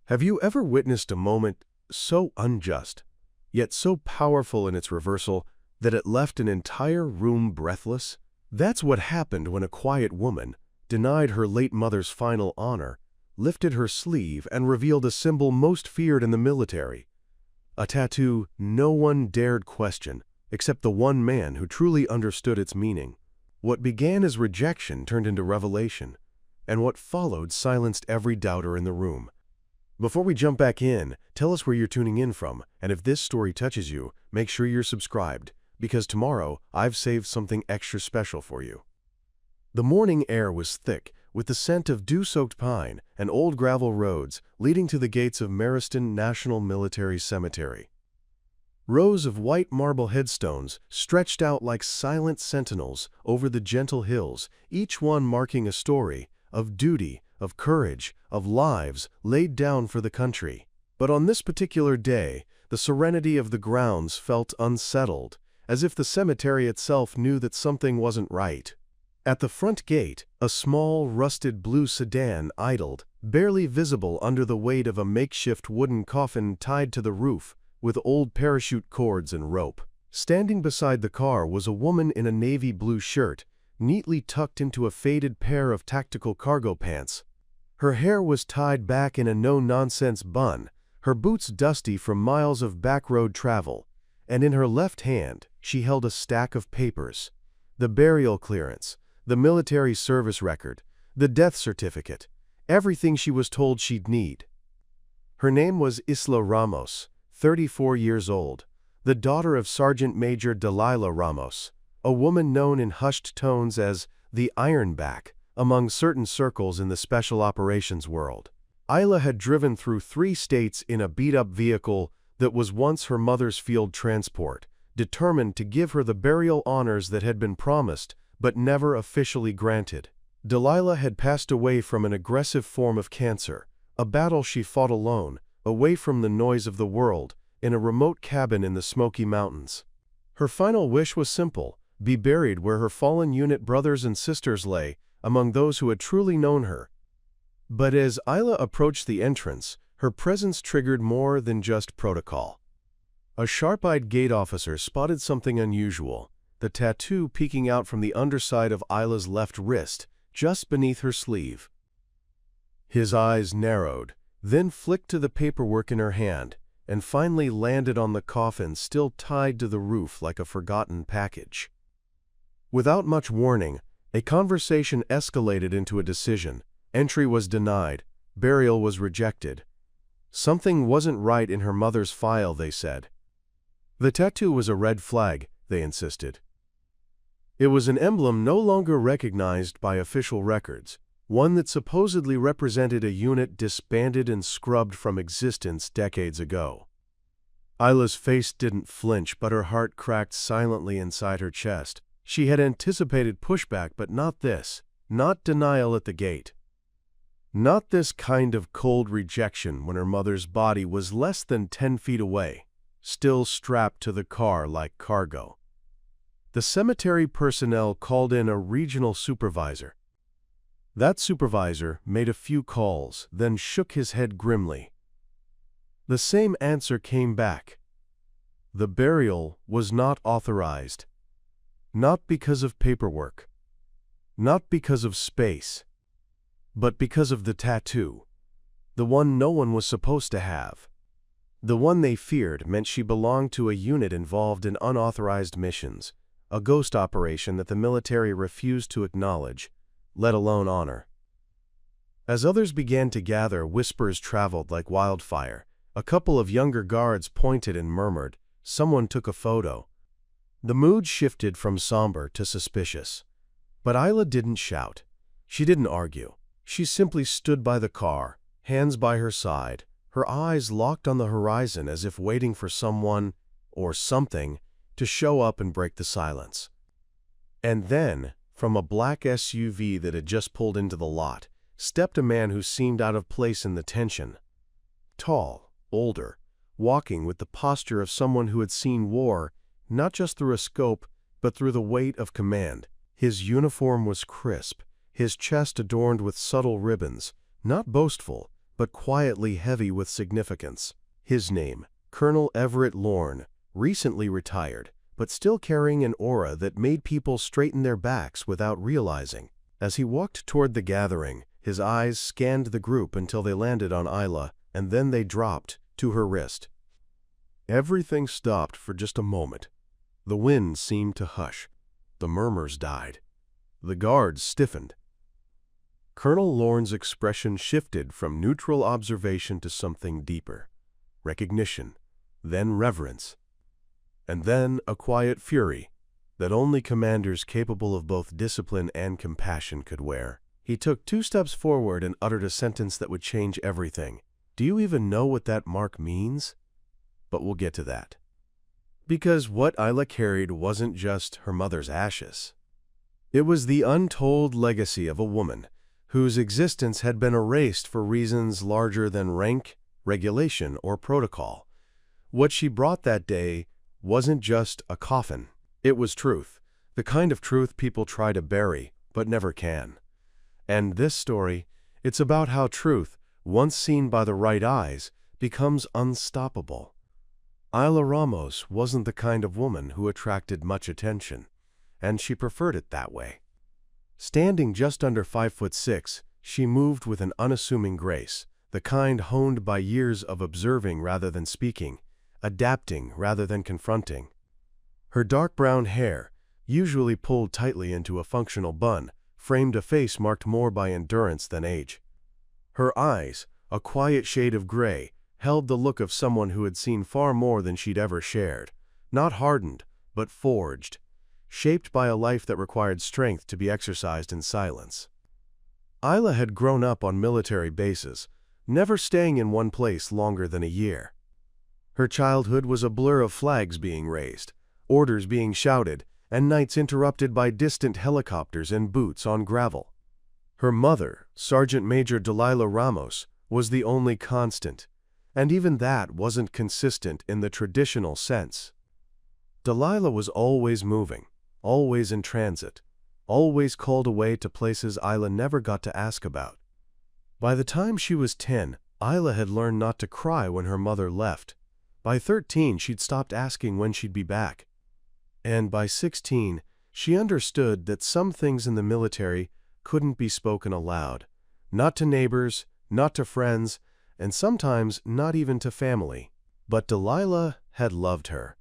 Have you ever witnessed a moment so unjust, yet so powerful in its reversal that it left an entire room breathless? That's what happened when a quiet woman, denied her late mother's final honor, lifted her sleeve and revealed a symbol most feared in the military. A tattoo no one dared question, except the one man who truly understood its meaning. What began as rejection turned into revelation, and what followed silenced every doubter in the room. Before we jump back in, tell us where you're tuning in from, and if this story touches you, make sure you're subscribed, because tomorrow I've saved something extra special for you. The morning air was thick, with the scent of dew-soaked pine and old gravel roads leading to the gates of Mariston National Military Cemetery. Rows of white marble headstones stretched out like silent sentinels over the gentle hills, each one marking a story of duty, of courage, of lives laid down for the country. But on this particular day, the serenity of the grounds felt unsettled, as if the cemetery itself knew that something wasn't right. At the front gate, a small, rusted blue sedan idled, barely visible under the weight of a makeshift wooden coffin tied to the roof with old parachute cords and rope. Standing beside the car was a woman in a navy blue shirt, neatly tucked into a faded pair of tactical cargo pants. Her hair was tied back in a no-nonsense bun, her boots dusty from miles of back-road travel, and in her left hand she held a stack of papers: the burial clearance, the military service record, the death certificate, everything she was told she'd need. Her name was Isla Ramos, 34 years old, the daughter of Sergeant Major Delilah Ramos, a woman known in hushed tones as the Ironback among certain circles in the special operations world. Isla had driven through 3 states in a beat-up vehicle that was once her mother's field transport, determined to give her the burial honors that had been promised but never officially granted. Delilah had passed away from an aggressive form of cancer, a battle she fought alone, away from the noise of the world, in a remote cabin in the Smoky Mountains. Her final wish was simple: be buried where her fallen unit brothers and sisters lay, among those who had truly known her. But as Isla approached the entrance, her presence triggered more than just protocol. A sharp-eyed gate officer spotted something unusual: the tattoo peeking out from the underside of Isla's left wrist, just beneath her sleeve. His eyes narrowed, then flicked to the paperwork in her hand, and finally landed on the coffin still tied to the roof like a forgotten package. Without much warning, a conversation escalated into a decision. Entry was denied, burial was rejected. Something wasn't right in her mother's file, they said. The tattoo was a red flag, they insisted. It was an emblem no longer recognized by official records, one that supposedly represented a unit disbanded and scrubbed from existence decades ago. Isla's face didn't flinch, but her heart cracked silently inside her chest. She had anticipated pushback, but not this, not denial at the gate. Not this kind of cold rejection when her mother's body was less than 10 feet away, still strapped to the car like cargo. The cemetery personnel called in a regional supervisor. That supervisor made a few calls, then shook his head grimly. The same answer came back. The burial was not authorized. Not because of paperwork. Not because of space. But because of the tattoo. The one no one was supposed to have. The one they feared meant she belonged to a unit involved in unauthorized missions, a ghost operation that the military refused to acknowledge, let alone honor. As others began to gather, whispers traveled like wildfire. A couple of younger guards pointed and murmured. Someone took a photo. The mood shifted from somber to suspicious. But Isla didn't shout. She didn't argue. She simply stood by the car, hands by her side, her eyes locked on the horizon as if waiting for someone, or something, to show up and break the silence. And then, from a black SUV that had just pulled into the lot, stepped a man who seemed out of place in the tension. Tall, older, walking with the posture of someone who had seen war, not just through a scope, but through the weight of command. His uniform was crisp, his chest adorned with subtle ribbons, not boastful, but quietly heavy with significance. His name, Colonel Everett Lorne, recently retired, but still carrying an aura that made people straighten their backs without realizing. As he walked toward the gathering, his eyes scanned the group until they landed on Isla, and then they dropped to her wrist. Everything stopped for just a moment. The wind seemed to hush. The murmurs died. The guards stiffened. Colonel Lorne's expression shifted from neutral observation to something deeper. Recognition, then reverence, and then a quiet fury that only commanders capable of both discipline and compassion could wear. He took 2 steps forward and uttered a sentence that would change everything. Do you even know what that mark means? But we'll get to that. Because what Isla carried wasn't just her mother's ashes. It was the untold legacy of a woman whose existence had been erased for reasons larger than rank, regulation, or protocol. What she brought that day wasn't just a coffin. It was truth, the kind of truth people try to bury, but never can. And this story, it's about how truth, once seen by the right eyes, becomes unstoppable. Isla Ramos wasn't the kind of woman who attracted much attention, and she preferred it that way. Standing just under 5'6", she moved with an unassuming grace, the kind honed by years of observing rather than speaking, adapting rather than confronting. Her dark brown hair, usually pulled tightly into a functional bun, framed a face marked more by endurance than age. Her eyes, a quiet shade of gray, held the look of someone who had seen far more than she'd ever shared, not hardened, but forged, shaped by a life that required strength to be exercised in silence. Isla had grown up on military bases, never staying in one place longer than a year. Her childhood was a blur of flags being raised, orders being shouted, and nights interrupted by distant helicopters and boots on gravel. Her mother, Sergeant Major Delilah Ramos, was the only constant, and even that wasn't consistent in the traditional sense. Delilah was always moving, always in transit, always called away to places Isla never got to ask about. By the time she was 10, Isla had learned not to cry when her mother left. By 13, she'd stopped asking when she'd be back. And by 16, she understood that some things in the military couldn't be spoken aloud, not to neighbors, not to friends, and sometimes not even to family. But Delilah had loved her.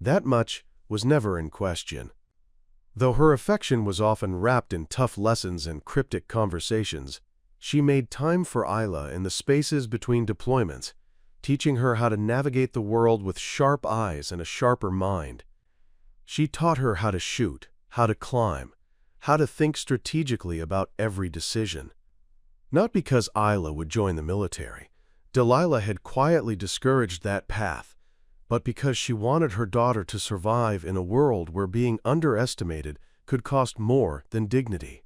That much was never in question. Though her affection was often wrapped in tough lessons and cryptic conversations, she made time for Isla in the spaces between deployments, teaching her how to navigate the world with sharp eyes and a sharper mind. She taught her how to shoot, how to climb, how to think strategically about every decision. Not because Isla would join the military. Delilah had quietly discouraged that path, but because she wanted her daughter to survive in a world where being underestimated could cost more than dignity.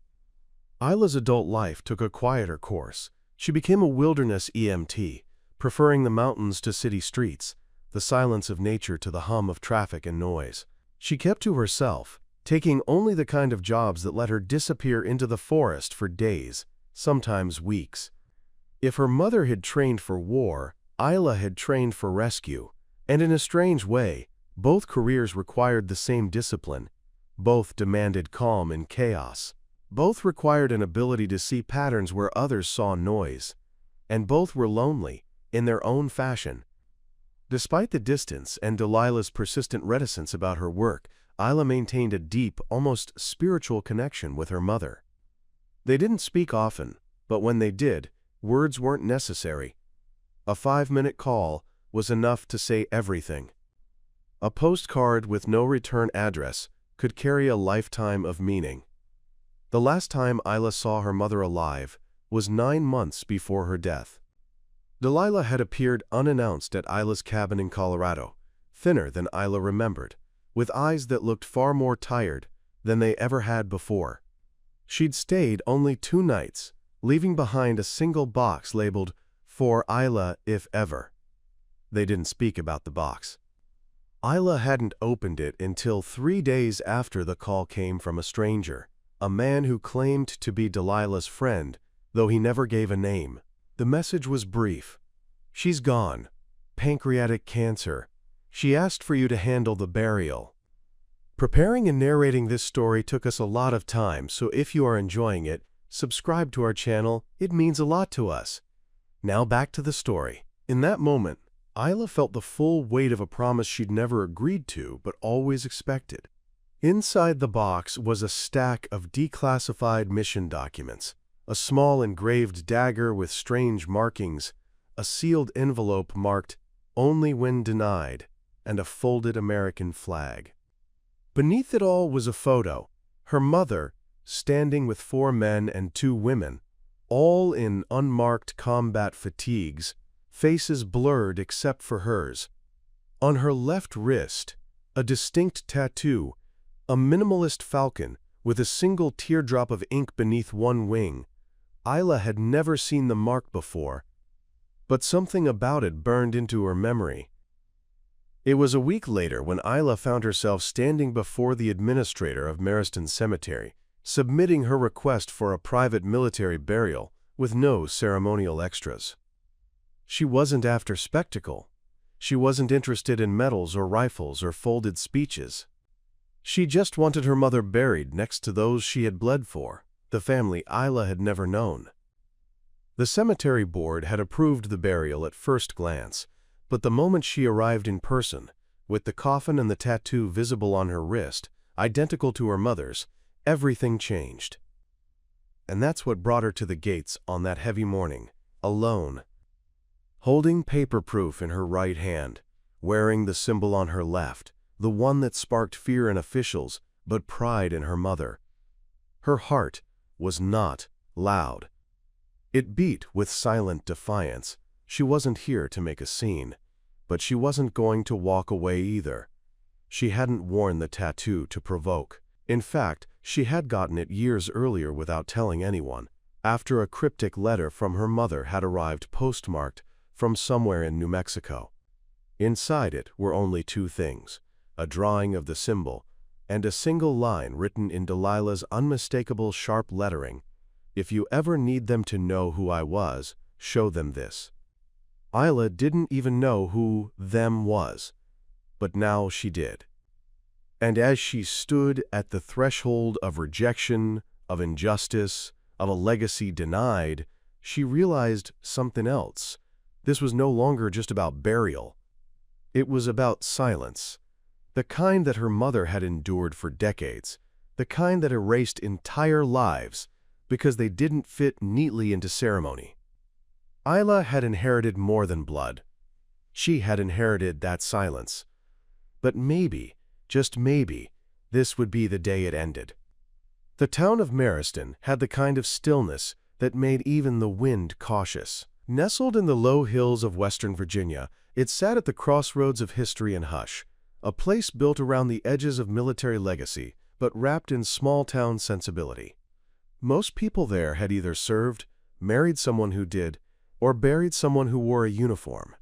Isla's adult life took a quieter course. She became a wilderness EMT, preferring the mountains to city streets, the silence of nature to the hum of traffic and noise. She kept to herself, taking only the kind of jobs that let her disappear into the forest for days, sometimes weeks. If her mother had trained for war, Isla had trained for rescue, and in a strange way, both careers required the same discipline. Both demanded calm in chaos. Both required an ability to see patterns where others saw noise. And both were lonely, in their own fashion. Despite the distance and Delilah's persistent reticence about her work, Isla maintained a deep, almost spiritual connection with her mother. They didn't speak often, but when they did, words weren't necessary. A 5-minute call was enough to say everything. A postcard with no return address could carry a lifetime of meaning. The last time Isla saw her mother alive was 9 months before her death. Delilah had appeared unannounced at Isla's cabin in Colorado, thinner than Isla remembered, with eyes that looked far more tired than they ever had before. She'd stayed only 2 nights, leaving behind a single box labeled, "For Isla if ever." They didn't speak about the box. Isla hadn't opened it until 3 days after the call came from a stranger, a man who claimed to be Delilah's friend, though he never gave a name. The message was brief. She's gone. Pancreatic cancer. She asked for you to handle the burial. Preparing and narrating this story took us a lot of time, so if you are enjoying it, subscribe to our channel. It means a lot to us. Now back to the story. In that moment, Isla felt the full weight of a promise she'd never agreed to but always expected. Inside the box was a stack of declassified mission documents, a small engraved dagger with strange markings, a sealed envelope marked "Only when denied," and a folded American flag. Beneath it all was a photo, her mother, standing with 4 men and 2 women, all in unmarked combat fatigues, faces blurred except for hers. On her left wrist, a distinct tattoo, a minimalist falcon with a single teardrop of ink beneath one wing. Isla had never seen the mark before, but something about it burned into her memory. It was a week later when Isla found herself standing before the administrator of Mariston Cemetery, submitting her request for a private military burial with no ceremonial extras. She wasn't after spectacle. She wasn't interested in medals or rifles or folded speeches. She just wanted her mother buried next to those she had bled for, the family Isla had never known. The cemetery board had approved the burial at first glance, but the moment she arrived in person, with the coffin and the tattoo visible on her wrist, identical to her mother's, everything changed. And that's what brought her to the gates on that heavy morning, alone, holding paper proof in her right hand, wearing the symbol on her left, the one that sparked fear in officials but pride in her mother. Her heart was not loud. It beat with silent defiance. She wasn't here to make a scene, but she wasn't going to walk away either. She hadn't worn the tattoo to provoke. In fact, she had gotten it years earlier without telling anyone, after a cryptic letter from her mother had arrived postmarked from somewhere in New Mexico. Inside it were only 2 things, a drawing of the symbol and a single line written in Delilah's unmistakable sharp lettering: "If you ever need them to know who I was, show them this." Isla didn't even know who "them" was, but now she did. And as she stood at the threshold of rejection, of injustice, of a legacy denied, she realized something else. This was no longer just about burial. It was about silence, the kind that her mother had endured for decades, the kind that erased entire lives because they didn't fit neatly into ceremony. Isla had inherited more than blood. She had inherited that silence. But maybe, just maybe, this would be the day it ended. The town of Mariston had the kind of stillness that made even the wind cautious. Nestled in the low hills of Western Virginia, it sat at the crossroads of history and hush, a place built around the edges of military legacy, but wrapped in small-town sensibility. Most people there had either served, married someone who did, or buried someone who wore a uniform.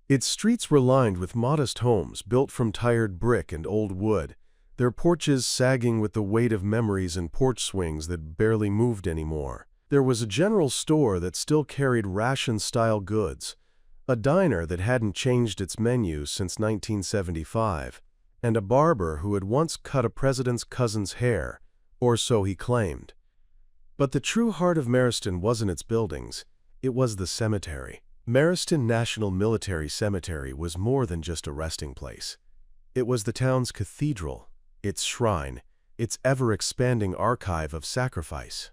Its streets were lined with modest homes built from tired brick and old wood, their porches sagging with the weight of memories and porch swings that barely moved anymore. There was a general store that still carried ration-style goods, a diner that hadn't changed its menu since 1975, and a barber who had once cut a president's cousin's hair, or so he claimed. But the true heart of Mariston wasn't its buildings, it was the cemetery. Mariston National Military Cemetery was more than just a resting place. It was the town's cathedral, its shrine, its ever-expanding archive of sacrifice.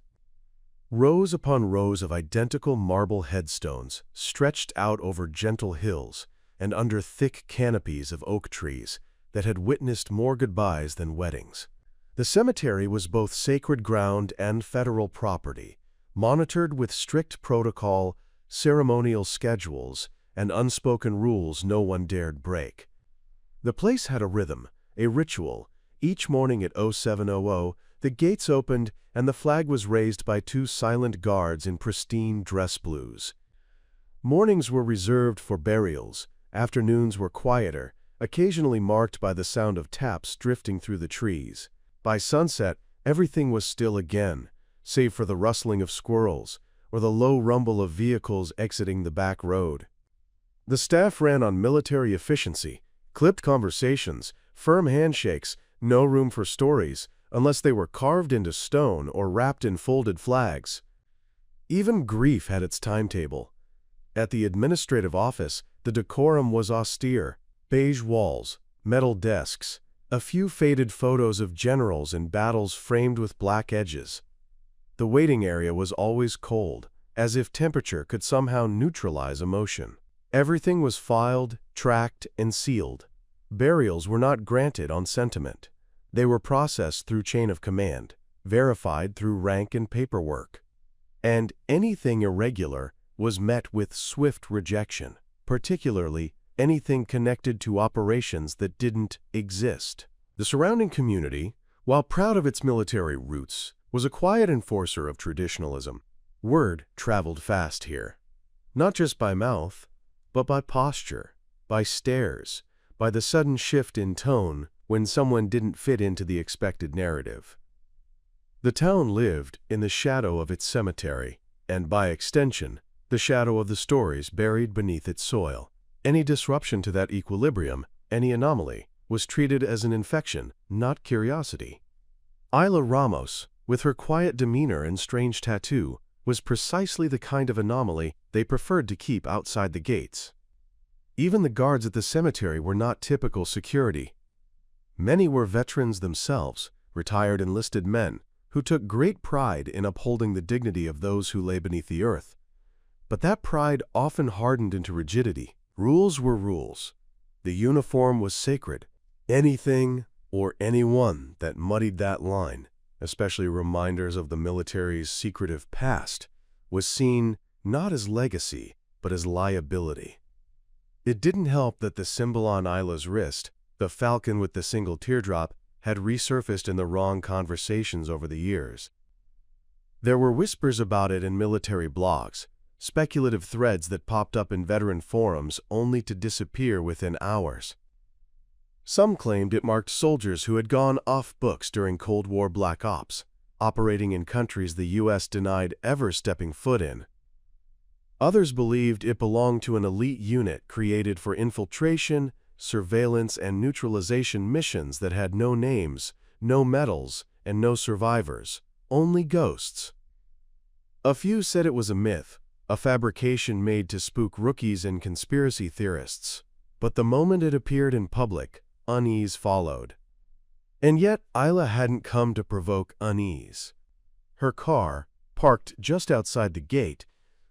Rows upon rows of identical marble headstones stretched out over gentle hills and under thick canopies of oak trees that had witnessed more goodbyes than weddings. The cemetery was both sacred ground and federal property, monitored with strict protocol, ceremonial schedules, and unspoken rules no one dared break. The place had a rhythm, a ritual. Each morning at 0700, the gates opened and the flag was raised by 2 silent guards in pristine dress blues. Mornings were reserved for burials, afternoons were quieter, occasionally marked by the sound of taps drifting through the trees. By sunset, everything was still again, save for the rustling of squirrels, or the low rumble of vehicles exiting the back road. The staff ran on military efficiency, clipped conversations, firm handshakes, no room for stories, unless they were carved into stone or wrapped in folded flags. Even grief had its timetable. At the administrative office, the decorum was austere: beige walls, metal desks, a few faded photos of generals in battles framed with black edges. The waiting area was always cold, as if temperature could somehow neutralize emotion. Everything was filed, tracked, and sealed. Burials were not granted on sentiment. They were processed through chain of command, verified through rank and paperwork. And anything irregular was met with swift rejection, particularly anything connected to operations that didn't exist. The surrounding community, while proud of its military roots, was a quiet enforcer of traditionalism. Word traveled fast here, not just by mouth, but by posture, by stares, by the sudden shift in tone when someone didn't fit into the expected narrative. The town lived in the shadow of its cemetery, and by extension, the shadow of the stories buried beneath its soil. Any disruption to that equilibrium, any anomaly, was treated as an infection, not curiosity. Isla Ramos, with her quiet demeanor and strange tattoo, was precisely the kind of anomaly they preferred to keep outside the gates. Even the guards at the cemetery were not typical security. Many were veterans themselves, retired enlisted men, who took great pride in upholding the dignity of those who lay beneath the earth. But that pride often hardened into rigidity. Rules were rules. The uniform was sacred. Anything or anyone that muddied that line, especially reminders of the military's secretive past, was seen not as legacy, but as liability. It didn't help that the symbol on Isla's wrist, the falcon with the single teardrop, had resurfaced in the wrong conversations over the years. There were whispers about it in military blogs, speculative threads that popped up in veteran forums only to disappear within hours. Some claimed it marked soldiers who had gone off books during Cold War Black Ops, operating in countries the U.S. denied ever stepping foot in. Others believed it belonged to an elite unit created for infiltration, surveillance, and neutralization missions that had no names, no medals, and no survivors, only ghosts. A few said it was a myth, a fabrication made to spook rookies and conspiracy theorists. But the moment it appeared in public, unease followed. And yet Isla hadn't come to provoke unease. Her car, parked just outside the gate,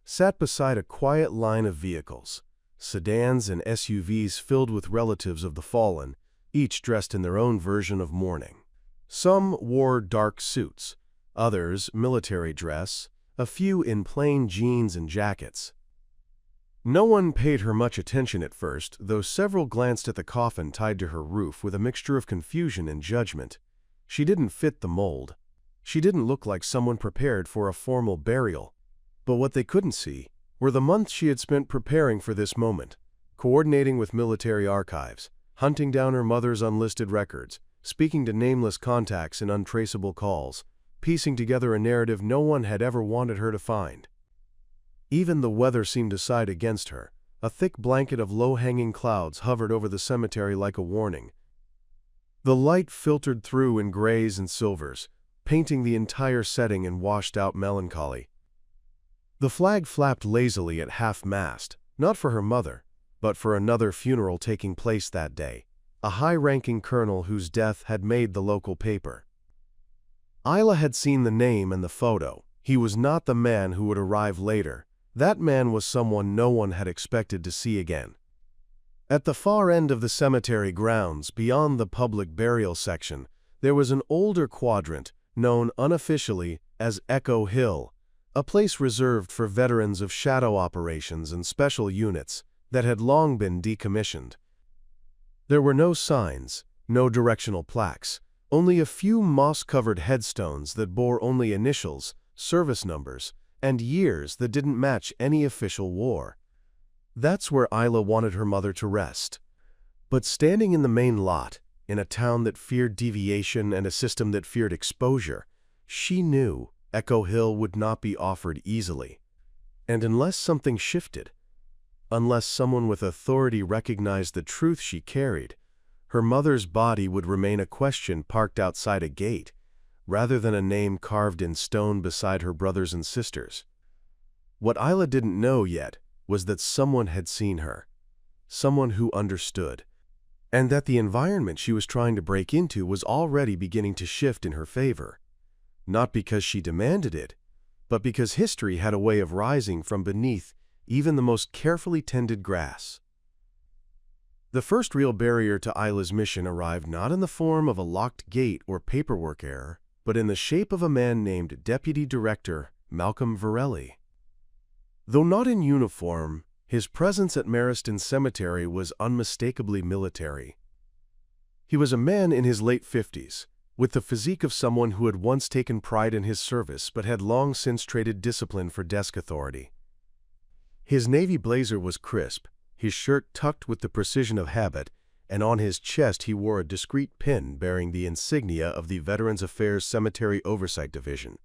sat beside a quiet line of vehicles, sedans and SUVs filled with relatives of the fallen, each dressed in their own version of mourning. Some wore dark suits, others military dress, a few in plain jeans and jackets. No one paid her much attention at first, though several glanced at the coffin tied to her roof with a mixture of confusion and judgment. She didn't fit the mold. She didn't look like someone prepared for a formal burial. But what they couldn't see were the months she had spent preparing for this moment, coordinating with military archives, hunting down her mother's unlisted records, speaking to nameless contacts in untraceable calls, piecing together a narrative no one had ever wanted her to find. Even the weather seemed to side against her. A thick blanket of low-hanging clouds hovered over the cemetery like a warning. The light filtered through in grays and silvers, painting the entire setting in washed-out melancholy. The flag flapped lazily at half-mast, not for her mother, but for another funeral taking place that day, a high-ranking colonel whose death had made the local paper. Isla had seen the name and the photo. He was not the man who would arrive later. That man was someone no one had expected to see again. At the far end of the cemetery grounds, beyond the public burial section, there was an older quadrant known unofficially as Echo Hill, a place reserved for veterans of shadow operations and special units that had long been decommissioned. There were no signs, no directional plaques, only a few moss-covered headstones that bore only initials, service numbers, and years that didn't match any official war. That's where Isla wanted her mother to rest. But standing in the main lot, in a town that feared deviation and a system that feared exposure, she knew Echo Hill would not be offered easily. And unless something shifted, unless someone with authority recognized the truth she carried, her mother's body would remain a question parked outside a gate, rather than a name carved in stone beside her brothers and sisters. What Isla didn't know yet was that someone had seen her, someone who understood, and that the environment she was trying to break into was already beginning to shift in her favor, not because she demanded it, but because history had a way of rising from beneath even the most carefully tended grass. The first real barrier to Isla's mission arrived not in the form of a locked gate or paperwork error, but in the shape of a man named Deputy Director Malcolm Varelli. Though not in uniform, his presence at Mariston Cemetery was unmistakably military. He was a man in his late 50s, with the physique of someone who had once taken pride in his service but had long since traded discipline for desk authority. His navy blazer was crisp, his shirt tucked with the precision of habit, and on his chest he wore a discreet pin bearing the insignia of the Veterans Affairs Cemetery Oversight Division.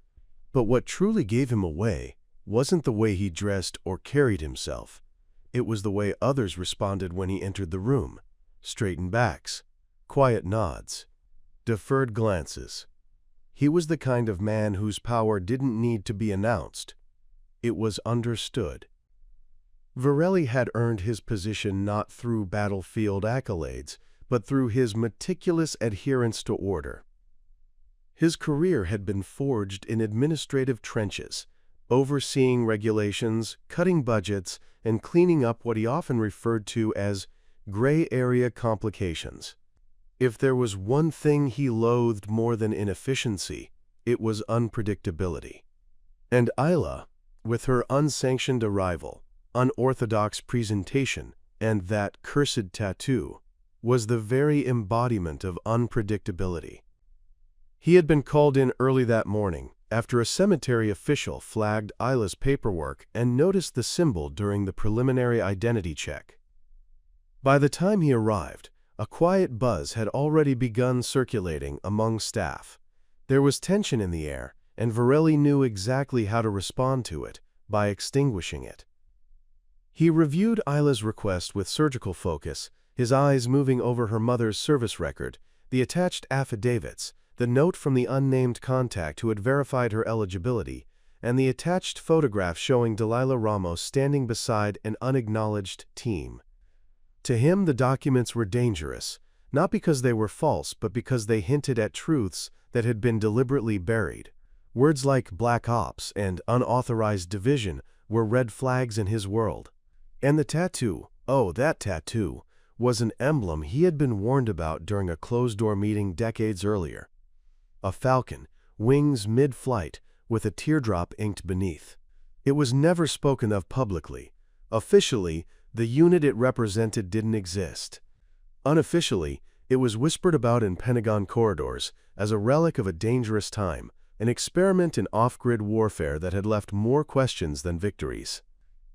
But what truly gave him away wasn't the way he dressed or carried himself. It was the way others responded when he entered the room. Straightened backs, quiet nods, deferred glances. He was the kind of man whose power didn't need to be announced. It was understood. Varelli had earned his position not through battlefield accolades, but through his meticulous adherence to order. His career had been forged in administrative trenches, overseeing regulations, cutting budgets, and cleaning up what he often referred to as gray area complications. If there was one thing he loathed more than inefficiency, it was unpredictability. And Isla, with her unsanctioned arrival, unorthodox presentation, and that cursed tattoo, was the very embodiment of unpredictability. He had been called in early that morning after a cemetery official flagged Isla's paperwork and noticed the symbol during the preliminary identity check. By the time he arrived, a quiet buzz had already begun circulating among staff. There was tension in the air, and Varelli knew exactly how to respond to it, by extinguishing it. He reviewed Isla's request with surgical focus, his eyes moving over her mother's service record, the attached affidavits, the note from the unnamed contact who had verified her eligibility, and the attached photograph showing Delilah Ramos standing beside an unacknowledged team. To him, the documents were dangerous, not because they were false, but because they hinted at truths that had been deliberately buried. Words like black ops and unauthorized division were red flags in his world. And the tattoo, oh, that tattoo, was an emblem he had been warned about during a closed-door meeting decades earlier. A falcon, wings mid-flight, with a teardrop inked beneath. It was never spoken of publicly. Officially, the unit it represented didn't exist. Unofficially, it was whispered about in Pentagon corridors as a relic of a dangerous time, an experiment in off-grid warfare that had left more questions than victories.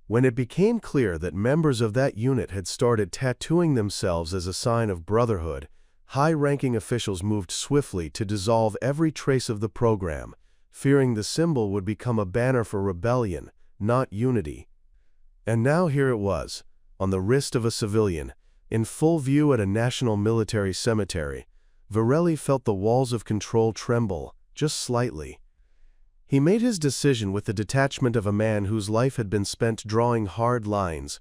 When it became clear that members of that unit had started tattooing themselves as a sign of brotherhood, high-ranking officials moved swiftly to dissolve every trace of the program, fearing the symbol would become a banner for rebellion, not unity. And now here it was, on the wrist of a civilian, in full view at a national military cemetery. Varelli felt the walls of control tremble, just slightly. He made his decision with the detachment of a man whose life had been spent drawing hard lines.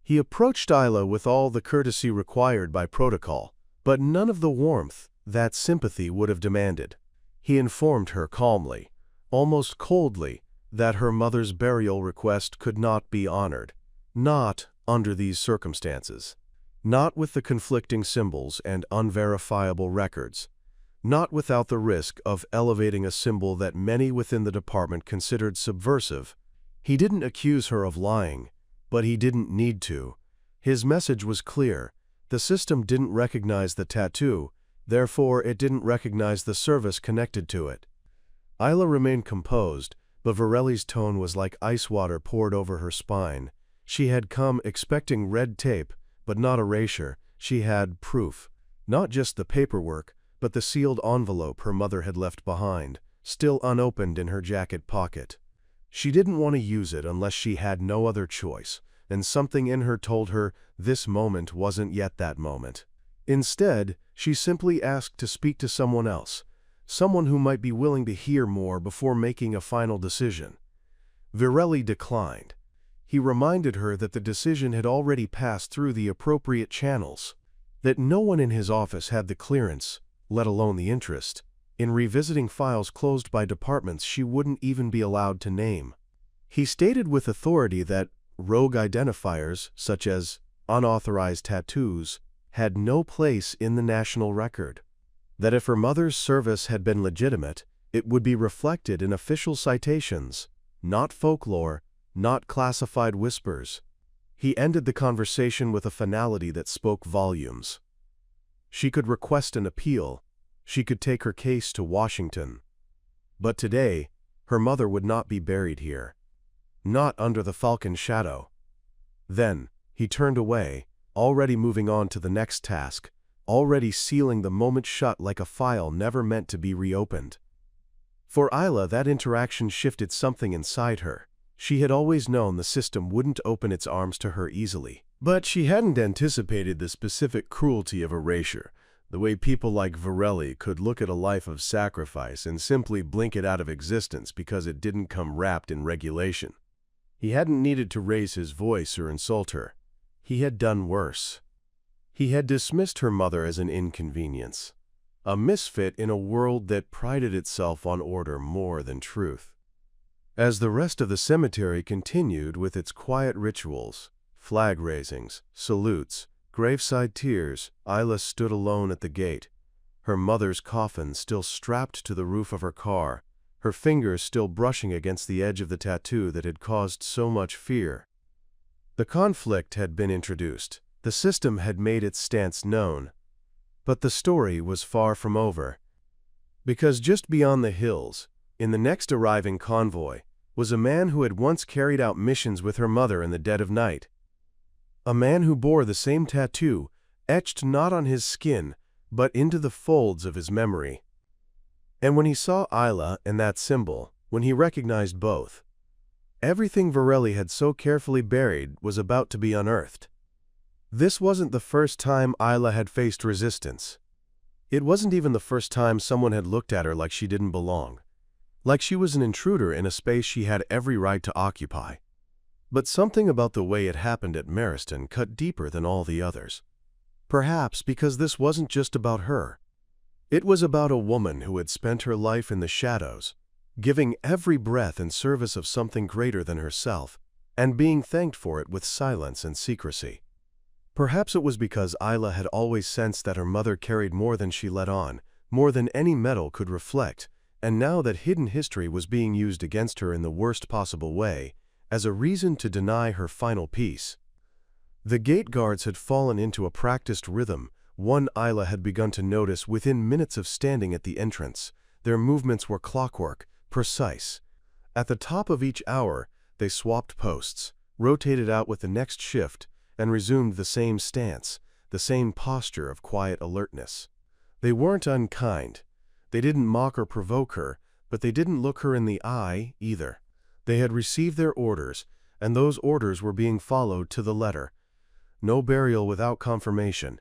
He approached Isla with all the courtesy required by protocol, but none of the warmth that sympathy would have demanded. He informed her calmly, almost coldly, that her mother's burial request could not be honored. Not under these circumstances. Not with the conflicting symbols and unverifiable records. Not without the risk of elevating a symbol that many within the department considered subversive. He didn't accuse her of lying, but he didn't need to. His message was clear. The system didn't recognize the tattoo, therefore it didn't recognize the service connected to it. Isla remained composed, but Varelli's tone was like ice water poured over her spine. She had come expecting red tape, but not erasure. She had proof. Not just the paperwork, but the sealed envelope her mother had left behind, still unopened in her jacket pocket. She didn't want to use it unless she had no other choice, and something in her told her this moment wasn't yet that moment. Instead, she simply asked to speak to someone else, someone who might be willing to hear more before making a final decision. Virelli declined. He reminded her that the decision had already passed through the appropriate channels, that no one in his office had the clearance, let alone the interest, in revisiting files closed by departments she wouldn't even be allowed to name. He stated with authority that rogue identifiers, such as unauthorized tattoos, had no place in the national record. That if her mother's service had been legitimate, it would be reflected in official citations, not folklore, not classified whispers. He ended the conversation with a finality that spoke volumes. She could request an appeal. She could take her case to Washington. But today, her mother would not be buried here. Not under the falcon shadow. Then, he turned away, already moving on to the next task, already sealing the moment shut like a file never meant to be reopened. For Isla, that interaction shifted something inside her. She had always known the system wouldn't open its arms to her easily. But she hadn't anticipated the specific cruelty of erasure, the way people like Virelli could look at a life of sacrifice and simply blink it out of existence because it didn't come wrapped in regulation. He hadn't needed to raise his voice or insult her. He had done worse. He had dismissed her mother as an inconvenience, a misfit in a world that prided itself on order more than truth. As the rest of the cemetery continued with its quiet rituals, flag raisings, salutes, graveside tears, Isla stood alone at the gate, her mother's coffin still strapped to the roof of her car, her fingers still brushing against the edge of the tattoo that had caused so much fear. The conflict had been introduced. The system had made its stance known. But the story was far from over. Because just beyond the hills, in the next arriving convoy, was a man who had once carried out missions with her mother in the dead of night. A man who bore the same tattoo, etched not on his skin, but into the folds of his memory. And when he saw Isla and that symbol, when he recognized both, everything Virelli had so carefully buried was about to be unearthed. This wasn't the first time Isla had faced resistance. It wasn't even the first time someone had looked at her like she didn't belong, like she was an intruder in a space she had every right to occupy. But something about the way it happened at Mariston cut deeper than all the others. Perhaps because this wasn't just about her. It was about a woman who had spent her life in the shadows, giving every breath in service of something greater than herself, and being thanked for it with silence and secrecy. Perhaps it was because Isla had always sensed that her mother carried more than she let on, more than any medal could reflect, and now that hidden history was being used against her in the worst possible way, as a reason to deny her final piece. The gate guards had fallen into a practiced rhythm, one Isla had begun to notice within minutes of standing at the entrance. Their movements were clockwork, precise. At the top of each hour, they swapped posts, rotated out with the next shift, and resumed the same stance, the same posture of quiet alertness. They weren't unkind. They didn't mock or provoke her, but they didn't look her in the eye either. They had received their orders, and those orders were being followed to the letter. No burial without confirmation,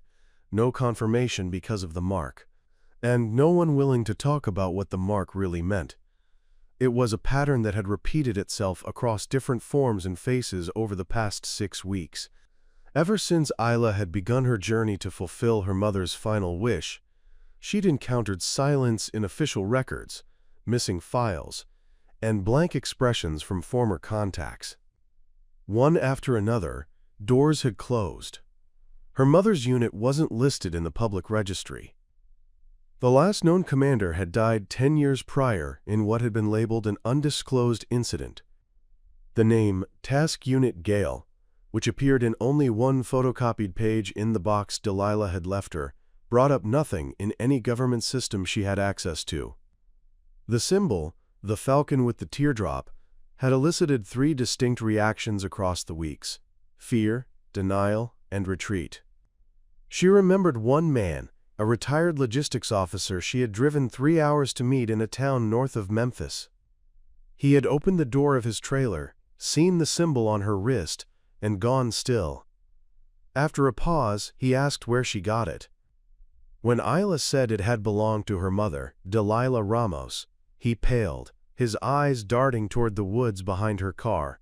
no confirmation because of the mark, and no one willing to talk about what the mark really meant. It was a pattern that had repeated itself across different forms and faces over the past 6 weeks. Ever since Isla had begun her journey to fulfill her mother's final wish, she'd encountered silence in official records, missing files, and blank expressions from former contacts. One after another, doors had closed. Her mother's unit wasn't listed in the public registry. The last known commander had died 10 years prior in what had been labeled an undisclosed incident. The name Task Unit Gale, which appeared in only one photocopied page in the box Delilah had left her, brought up nothing in any government system she had access to. The symbol, the falcon with the teardrop, had elicited 3 distinct reactions across the weeks: fear, denial, and retreat. She remembered one man, a retired logistics officer she had driven 3 hours to meet in a town north of Memphis. He had opened the door of his trailer, seen the symbol on her wrist, and gone still. After a pause, he asked where she got it. When Isla said it had belonged to her mother, Delilah Ramos, he paled, his eyes darting toward the woods behind her car.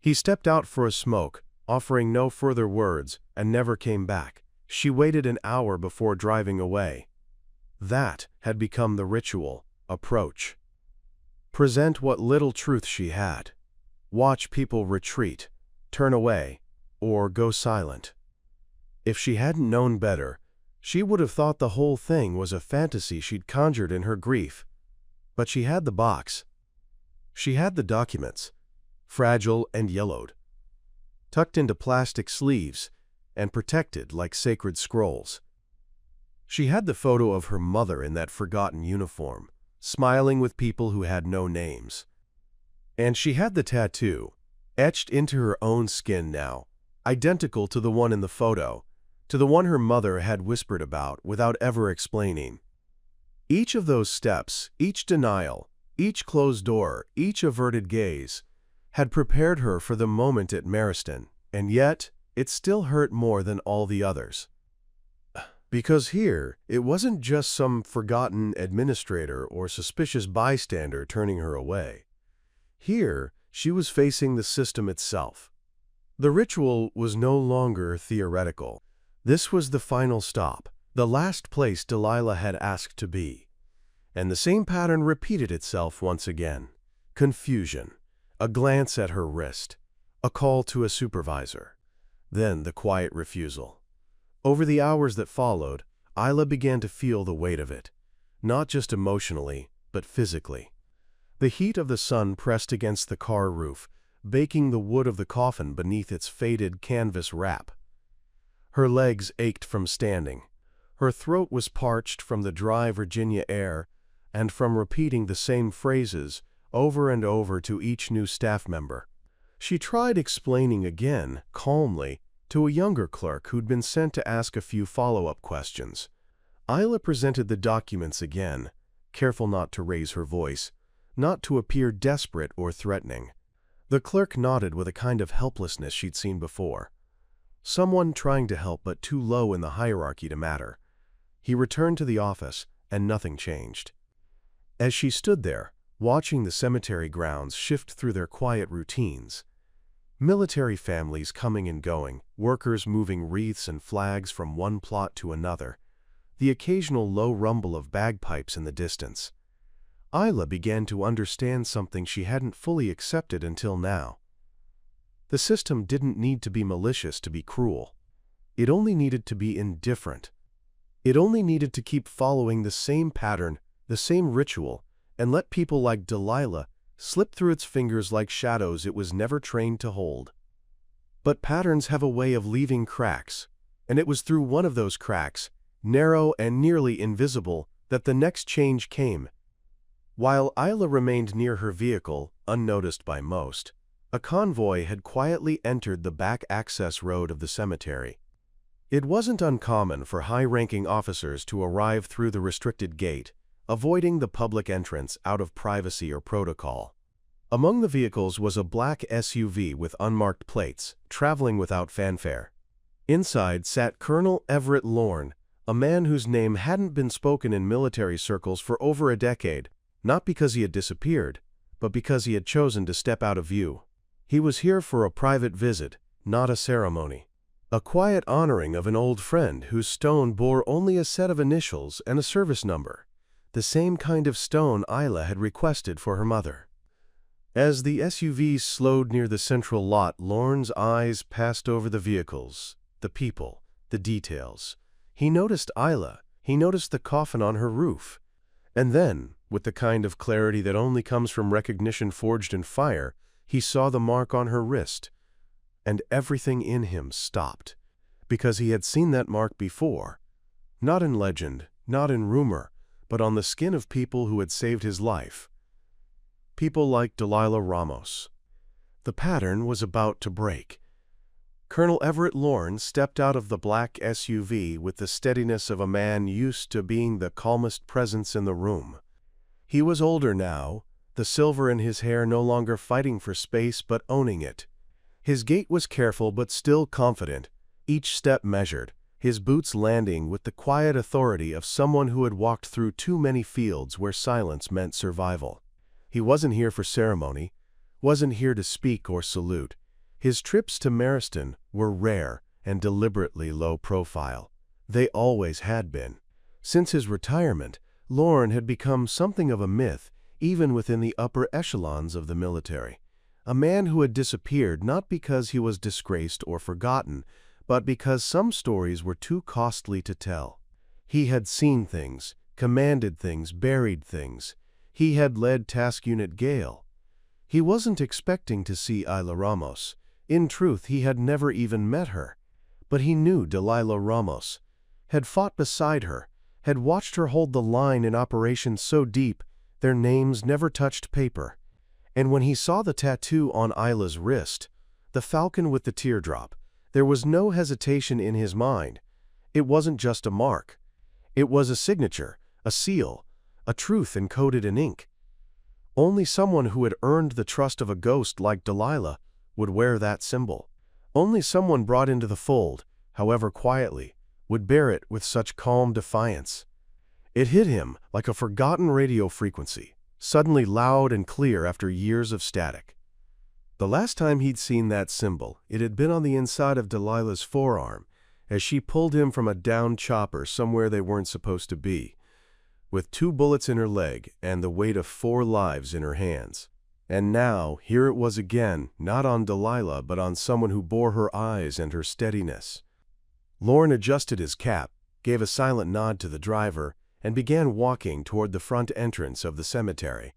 He stepped out for a smoke, offering no further words, and never came back. She waited an hour before driving away. That had become the ritual: approach. Present what little truth she had. Watch people retreat, turn away, or go silent. If she hadn't known better, she would have thought the whole thing was a fantasy she'd conjured in her grief. But she had the box. She had the documents, fragile and yellowed, tucked into plastic sleeves and protected like sacred scrolls. She had the photo of her mother in that forgotten uniform, smiling with people who had no names. And she had the tattoo, etched into her own skin now, identical to the one in the photo, to the one her mother had whispered about without ever explaining. Each of those steps, each denial, each closed door, each averted gaze, had prepared her for the moment at Mariston, and yet it still hurt more than all the others. Because here, it wasn't just some forgotten administrator or suspicious bystander turning her away. Here, she was facing the system itself. The ritual was no longer theoretical. This was the final stop, the last place Delilah had asked to be. And the same pattern repeated itself once again. Confusion, a glance at her wrist, a call to a supervisor, then the quiet refusal. Over the hours that followed, Isla began to feel the weight of it, not just emotionally, but physically. The heat of the sun pressed against the car roof, baking the wood of the coffin beneath its faded canvas wrap. Her legs ached from standing. Her throat was parched from the dry Virginia air and from repeating the same phrases over and over to each new staff member. She tried explaining again, calmly, to a younger clerk who'd been sent to ask a few follow-up questions. Isla presented the documents again, careful not to raise her voice, not to appear desperate or threatening. The clerk nodded with a kind of helplessness she'd seen before. Someone trying to help but too low in the hierarchy to matter. He returned to the office, and nothing changed. As she stood there, watching the cemetery grounds shift through their quiet routines, military families coming and going, workers moving wreaths and flags from one plot to another, the occasional low rumble of bagpipes in the distance, Isla began to understand something she hadn't fully accepted until now. The system didn't need to be malicious to be cruel. It only needed to be indifferent. It only needed to keep following the same pattern, the same ritual, and let people like Delilah slip through its fingers like shadows it was never trained to hold. But patterns have a way of leaving cracks, and it was through one of those cracks, narrow and nearly invisible, that the next change came. While Isla remained near her vehicle, unnoticed by most, a convoy had quietly entered the back access road of the cemetery. It wasn't uncommon for high-ranking officers to arrive through the restricted gate, avoiding the public entrance out of privacy or protocol. Among the vehicles was a black SUV with unmarked plates, traveling without fanfare. Inside sat Colonel Everett Lorne, a man whose name hadn't been spoken in military circles for over a decade, not because he had disappeared, but because he had chosen to step out of view. He was here for a private visit, not a ceremony. A quiet honoring of an old friend whose stone bore only a set of initials and a service number, the same kind of stone Isla had requested for her mother. As the SUV slowed near the central lot, Lorne's eyes passed over the vehicles, the people, the details. He noticed Isla, he noticed the coffin on her roof. And then, with the kind of clarity that only comes from recognition forged in fire, he saw the mark on her wrist. And everything in him stopped, because he had seen that mark before. Not in legend, not in rumor, but on the skin of people who had saved his life. People like Delilah Ramos. The pattern was about to break. Colonel Everett Lorne stepped out of the black SUV with the steadiness of a man used to being the calmest presence in the room. He was older now, the silver in his hair no longer fighting for space but owning it. His gait was careful but still confident, each step measured, his boots landing with the quiet authority of someone who had walked through too many fields where silence meant survival. He wasn't here for ceremony, wasn't here to speak or salute. His trips to Mariston were rare and deliberately low profile. They always had been. Since his retirement, Lorne had become something of a myth, even within the upper echelons of the military. A man who had disappeared not because he was disgraced or forgotten, but because some stories were too costly to tell. He had seen things, commanded things, buried things. He had led Task Unit Gale. He wasn't expecting to see Isla Ramos. In truth, he had never even met her. But he knew Delilah Ramos, had fought beside her, had watched her hold the line in operations so deep their names never touched paper. And when he saw the tattoo on Isla's wrist, the falcon with the teardrop, there was no hesitation in his mind. It wasn't just a mark. It was a signature, a seal, a truth encoded in ink. Only someone who had earned the trust of a ghost like Delilah would wear that symbol. Only someone brought into the fold, however quietly, would bear it with such calm defiance. It hit him like a forgotten radio frequency, suddenly loud and clear after years of static. The last time he'd seen that symbol, it had been on the inside of Delilah's forearm, as she pulled him from a downed chopper somewhere they weren't supposed to be, with 2 bullets in her leg and the weight of 4 lives in her hands. And now, here it was again, not on Delilah, but on someone who bore her eyes and her steadiness. Lorne adjusted his cap, gave a silent nod to the driver, and began walking toward the front entrance of the cemetery.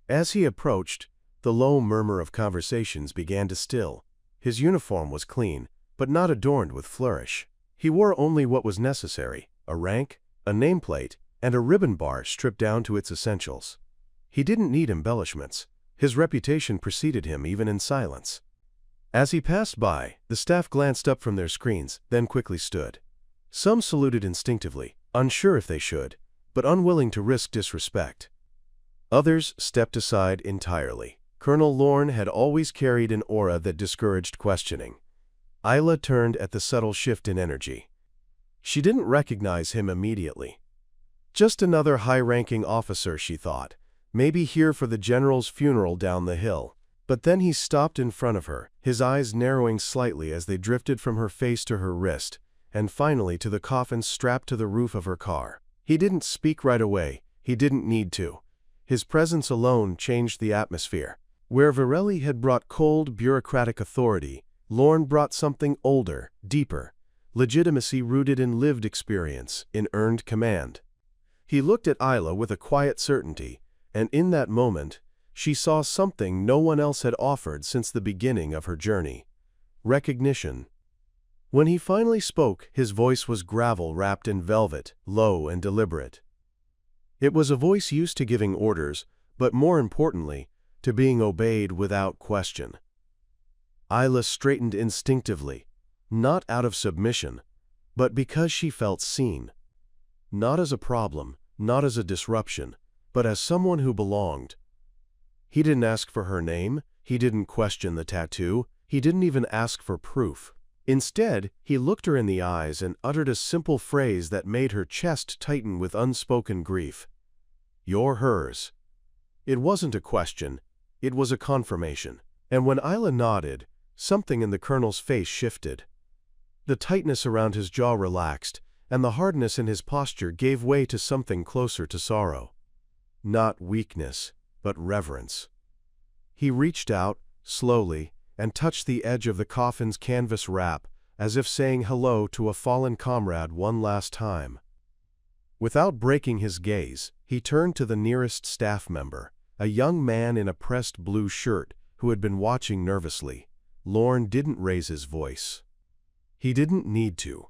As he approached, the low murmur of conversations began to still. His uniform was clean, but not adorned with flourish. He wore only what was necessary, a rank, a nameplate, and a ribbon bar stripped down to its essentials. He didn't need embellishments. His reputation preceded him even in silence. As he passed by, the staff glanced up from their screens, then quickly stood. Some saluted instinctively, unsure if they should, but unwilling to risk disrespect. Others stepped aside entirely. Colonel Lorne had always carried an aura that discouraged questioning. Isla turned at the subtle shift in energy. She didn't recognize him immediately. Just another high-ranking officer, she thought, maybe here for the general's funeral down the hill. But then he stopped in front of her, his eyes narrowing slightly as they drifted from her face to her wrist, and finally to the coffin strapped to the roof of her car. He didn't speak right away. He didn't need to. His presence alone changed the atmosphere. Where Varelli had brought cold, bureaucratic authority, Lorne brought something older, deeper, legitimacy rooted in lived experience, in earned command. He looked at Isla with a quiet certainty, and in that moment, she saw something no one else had offered since the beginning of her journey: recognition. When he finally spoke, his voice was gravel wrapped in velvet, low and deliberate. It was a voice used to giving orders, but more importantly, to being obeyed without question. Isla straightened instinctively, not out of submission, but because she felt seen. Not as a problem, not as a disruption, but as someone who belonged. He didn't ask for her name, he didn't question the tattoo, he didn't even ask for proof. Instead, he looked her in the eyes and uttered a simple phrase that made her chest tighten with unspoken grief. "You're hers." It wasn't a question, it was a confirmation. And when Isla nodded, something in the colonel's face shifted. The tightness around his jaw relaxed, and the hardness in his posture gave way to something closer to sorrow. Not weakness, but reverence. He reached out, slowly, and touched the edge of the coffin's canvas wrap, as if saying hello to a fallen comrade one last time. Without breaking his gaze, he turned to the nearest staff member, a young man in a pressed blue shirt who had been watching nervously. Lorne didn't raise his voice. He didn't need to.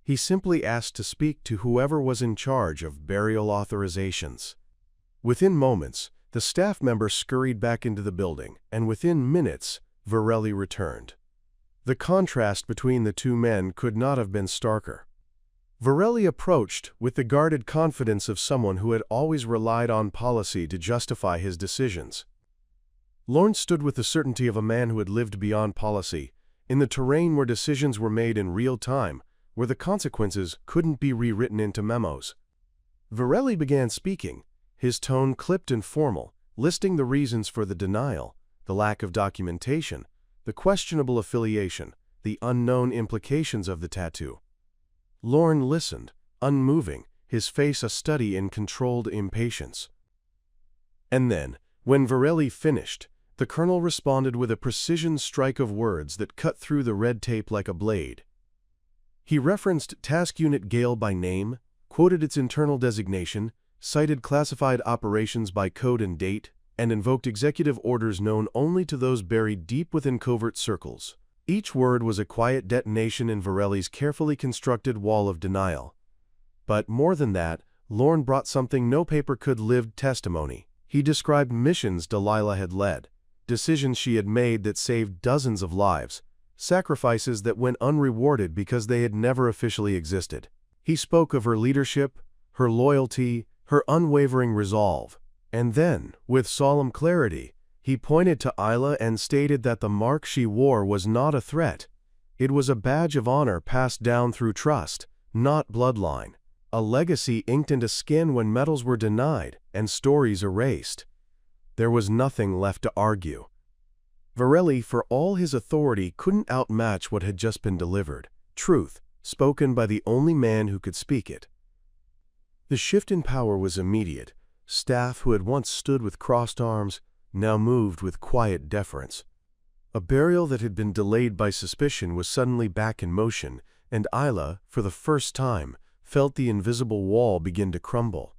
He simply asked to speak to whoever was in charge of burial authorizations. Within moments, the staff member scurried back into the building, and within minutes, Varelli returned. The contrast between the two men could not have been starker. Varelli approached with the guarded confidence of someone who had always relied on policy to justify his decisions. Lorne stood with the certainty of a man who had lived beyond policy, in the terrain where decisions were made in real time, where the consequences couldn't be rewritten into memos. Varelli began speaking, his tone clipped and formal, listing the reasons for the denial, the lack of documentation, the questionable affiliation, the unknown implications of the tattoo. Lorne listened, unmoving, his face a study in controlled impatience. And then, when Varelli finished, the colonel responded with a precision strike of words that cut through the red tape like a blade. He referenced Task Unit Gale by name, quoted its internal designation, cited classified operations by code and date, and invoked executive orders known only to those buried deep within covert circles. Each word was a quiet detonation in Varelli's carefully constructed wall of denial. But more than that, Lorne brought something no paper could live testimony. He described missions Delilah had led, decisions she had made that saved dozens of lives, sacrifices that went unrewarded because they had never officially existed. He spoke of her leadership, her loyalty, her unwavering resolve. And then, with solemn clarity, he pointed to Isla and stated that the mark she wore was not a threat. It was a badge of honor passed down through trust, not bloodline. A legacy inked into skin when medals were denied and stories erased. There was nothing left to argue. Varelli, for all his authority, couldn't outmatch what had just been delivered. Truth, spoken by the only man who could speak it. The shift in power was immediate. Staff who had once stood with crossed arms now moved with quiet deference. A burial that had been delayed by suspicion was suddenly back in motion, and Isla, for the first time, felt the invisible wall begin to crumble.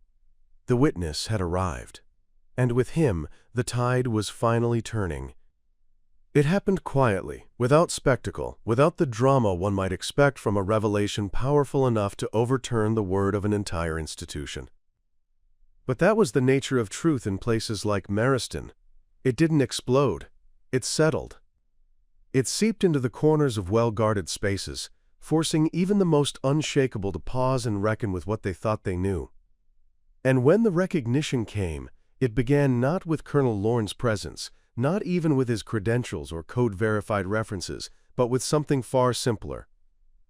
The witness had arrived. And with him, the tide was finally turning. It happened quietly, without spectacle, without the drama one might expect from a revelation powerful enough to overturn the word of an entire institution. But that was the nature of truth in places like Mariston. It didn't explode. It settled. It seeped into the corners of well-guarded spaces, forcing even the most unshakable to pause and reckon with what they thought they knew. And when the recognition came, it began not with Colonel Lorne's presence, not even with his credentials or code-verified references, but with something far simpler: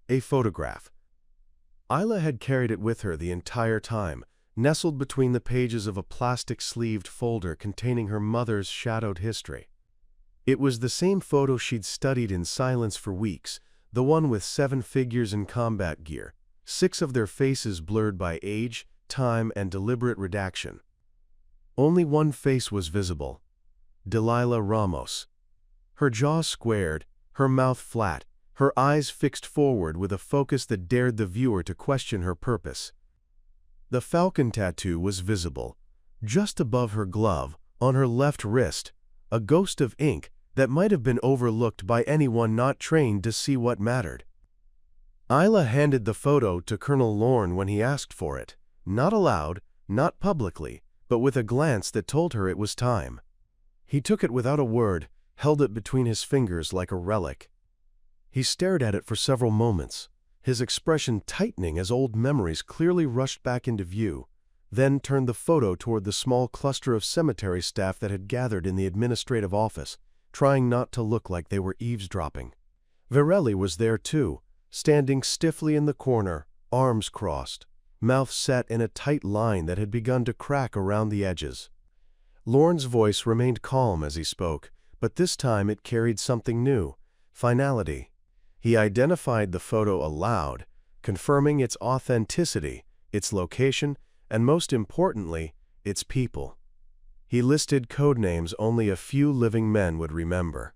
a photograph. Isla had carried it with her the entire time, nestled between the pages of a plastic-sleeved folder containing her mother's shadowed history. It was the same photo she'd studied in silence for weeks, the one with 7 figures in combat gear, 6 of their faces blurred by age, time, and deliberate redaction. Only one face was visible: Delilah Ramos. Her jaw squared, her mouth flat, her eyes fixed forward with a focus that dared the viewer to question her purpose. The falcon tattoo was visible, just above her glove, on her left wrist, a ghost of ink that might have been overlooked by anyone not trained to see what mattered. Isla handed the photo to Colonel Lorne when he asked for it, not aloud, not publicly, but with a glance that told her it was time. He took it without a word, held it between his fingers like a relic. He stared at it for several moments, his expression tightening as old memories clearly rushed back into view, then turned the photo toward the small cluster of cemetery staff that had gathered in the administrative office, trying not to look like they were eavesdropping. Varelli was there too, standing stiffly in the corner, arms crossed, mouth set in a tight line that had begun to crack around the edges. Lorne's voice remained calm as he spoke, but this time it carried something new: finality. He identified the photo aloud, confirming its authenticity, its location, and most importantly, its people. He listed code names only a few living men would remember: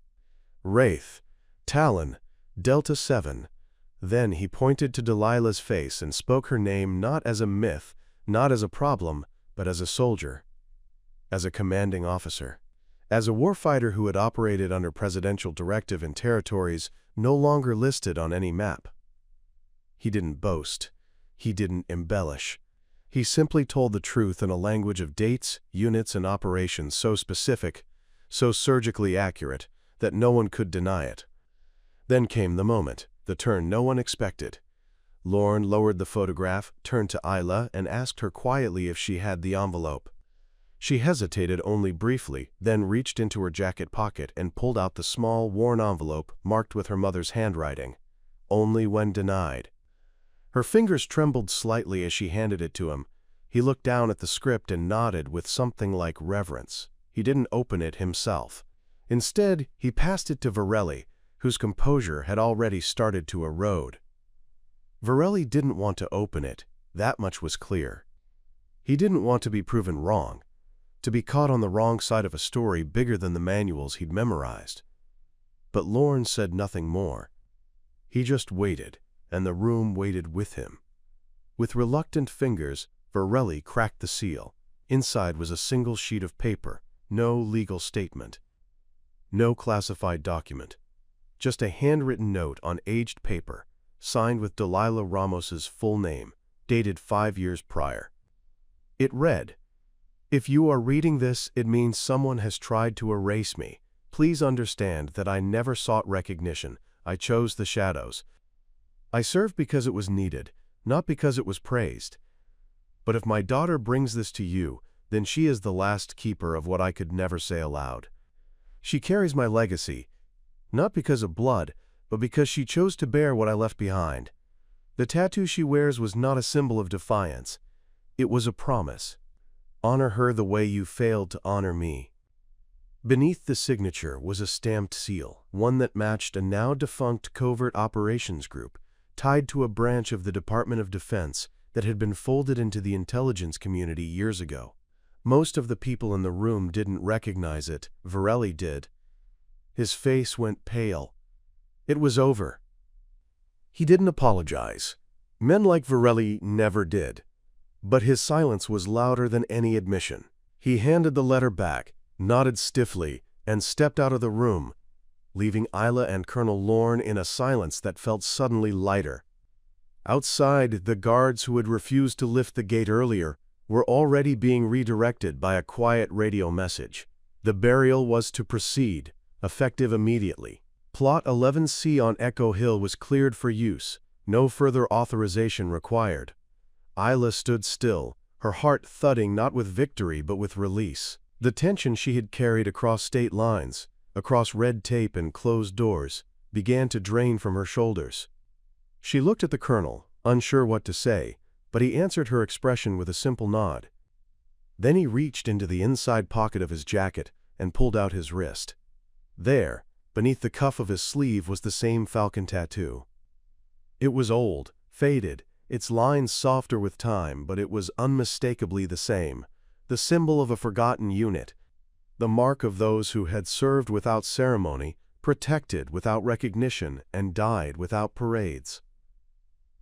Wraith, Talon, Delta 7. Then he pointed to Delilah's face and spoke her name not as a myth, not as a problem, but as a soldier, as a commanding officer, as a warfighter who had operated under presidential directive in territories no longer listed on any map. He didn't boast. He didn't embellish. He simply told the truth in a language of dates, units, and operations so specific, so surgically accurate, that no one could deny it. Then came the moment, the turn no one expected. Lauren lowered the photograph, turned to Isla, and asked her quietly if she had the envelope. She hesitated only briefly, then reached into her jacket pocket and pulled out the small, worn envelope marked with her mother's handwriting. Only when denied. Her fingers trembled slightly as she handed it to him. He looked down at the script and nodded with something like reverence. He didn't open it himself. Instead, he passed it to Varelli, whose composure had already started to erode. Varelli didn't want to open it, that much was clear. He didn't want to be proven wrong, to be caught on the wrong side of a story bigger than the manuals he'd memorized. But Lauren said nothing more. He just waited, and the room waited with him. With reluctant fingers, Varelli cracked the seal. Inside was a single sheet of paper, no legal statement, no classified document, just a handwritten note on aged paper, signed with Delilah Ramos's full name, dated 5 years prior. It read, "If you are reading this, it means someone has tried to erase me. Please understand that I never sought recognition. I chose the shadows. I served because it was needed, not because it was praised. But if my daughter brings this to you, then she is the last keeper of what I could never say aloud. She carries my legacy, not because of blood, but because she chose to bear what I left behind. The tattoo she wears was not a symbol of defiance. It was a promise. Honor her the way you failed to honor me." Beneath the signature was a stamped seal, one that matched a now-defunct Covert operations group, tied to a branch of the Department of Defense that had been folded into the intelligence community years ago. Most of the people in the room didn't recognize it. Varelli did. His face went pale. It was over. He didn't apologize. Men like Varelli never did. But his silence was louder than any admission. He handed the letter back, nodded stiffly, and stepped out of the room, leaving Isla and Colonel Lauren in a silence that felt suddenly lighter. Outside, the guards who had refused to lift the gate earlier were already being redirected by a quiet radio message. The burial was to proceed, effective immediately. Plot 11C on Echo Hill was cleared for use, no further authorization required. Isla stood still, her heart thudding not with victory but with release. The tension she had carried across state lines, across red tape and closed doors, began to drain from her shoulders. She looked at the colonel, unsure what to say, but he answered her expression with a simple nod. Then he reached into the inside pocket of his jacket and pulled out his wrist. There, beneath the cuff of his sleeve, was the same falcon tattoo. It was old, faded, its lines softer with time, but it was unmistakably the same, the symbol of a forgotten unit, the mark of those who had served without ceremony, protected without recognition, and died without parades.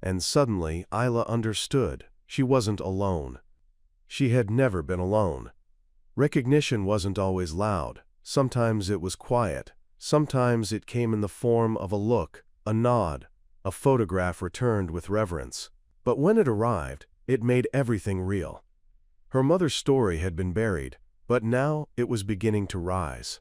And suddenly Isla understood. She wasn't alone. She had never been alone. Recognition wasn't always loud. Sometimes it was quiet. Sometimes it came in the form of a look, a nod, a photograph returned with reverence. But when it arrived, it made everything real. Her mother's story had been buried, but now it was beginning to rise.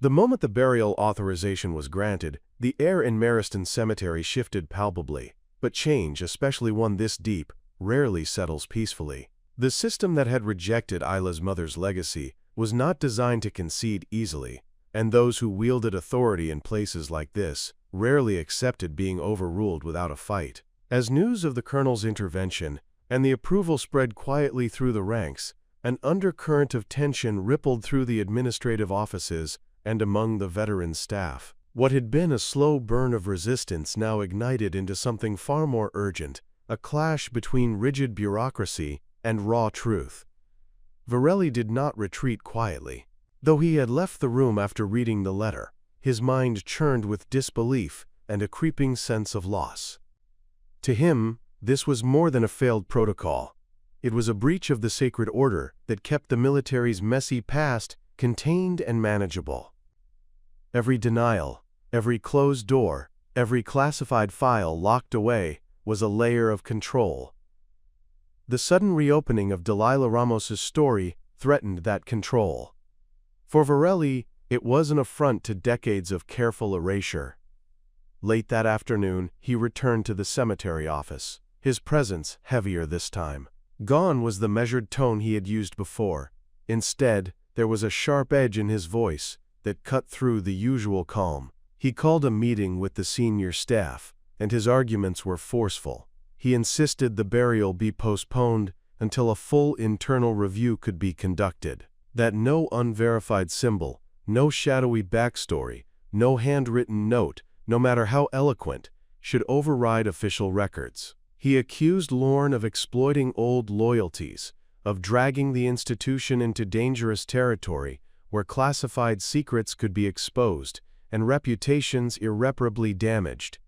The moment the burial authorization was granted, the air in Mariston Cemetery shifted palpably. But change, especially one this deep, rarely settles peacefully. The system that had rejected Isla's mother's legacy was not designed to concede easily, and those who wielded authority in places like this rarely accepted being overruled without a fight. As news of the colonel's intervention and the approval spread quietly through the ranks, an undercurrent of tension rippled through the administrative offices and among the veteran staff. What had been a slow burn of resistance now ignited into something far more urgent, a clash between rigid bureaucracy and raw truth. Varelli did not retreat quietly. Though he had left the room after reading the letter, his mind churned with disbelief and a creeping sense of loss. To him, this was more than a failed protocol. It was a breach of the sacred order that kept the military's messy past contained and manageable. Every denial, every closed door, every classified file locked away was a layer of control. The sudden reopening of Delilah Ramos's story threatened that control. For Varelli, it was an affront to decades of careful erasure. Late that afternoon, he returned to the cemetery office, his presence heavier this time. Gone was the measured tone he had used before. Instead, there was a sharp edge in his voice that cut through the usual calm. He called a meeting with the senior staff, and his arguments were forceful. He insisted the burial be postponed until a full internal review could be conducted. That no unverified symbol, no shadowy backstory, no handwritten note, no matter how eloquent, should override official records. He accused Lorne of exploiting old loyalties, of dragging the institution into dangerous territory where classified secrets could be exposed and reputations irreparably damaged.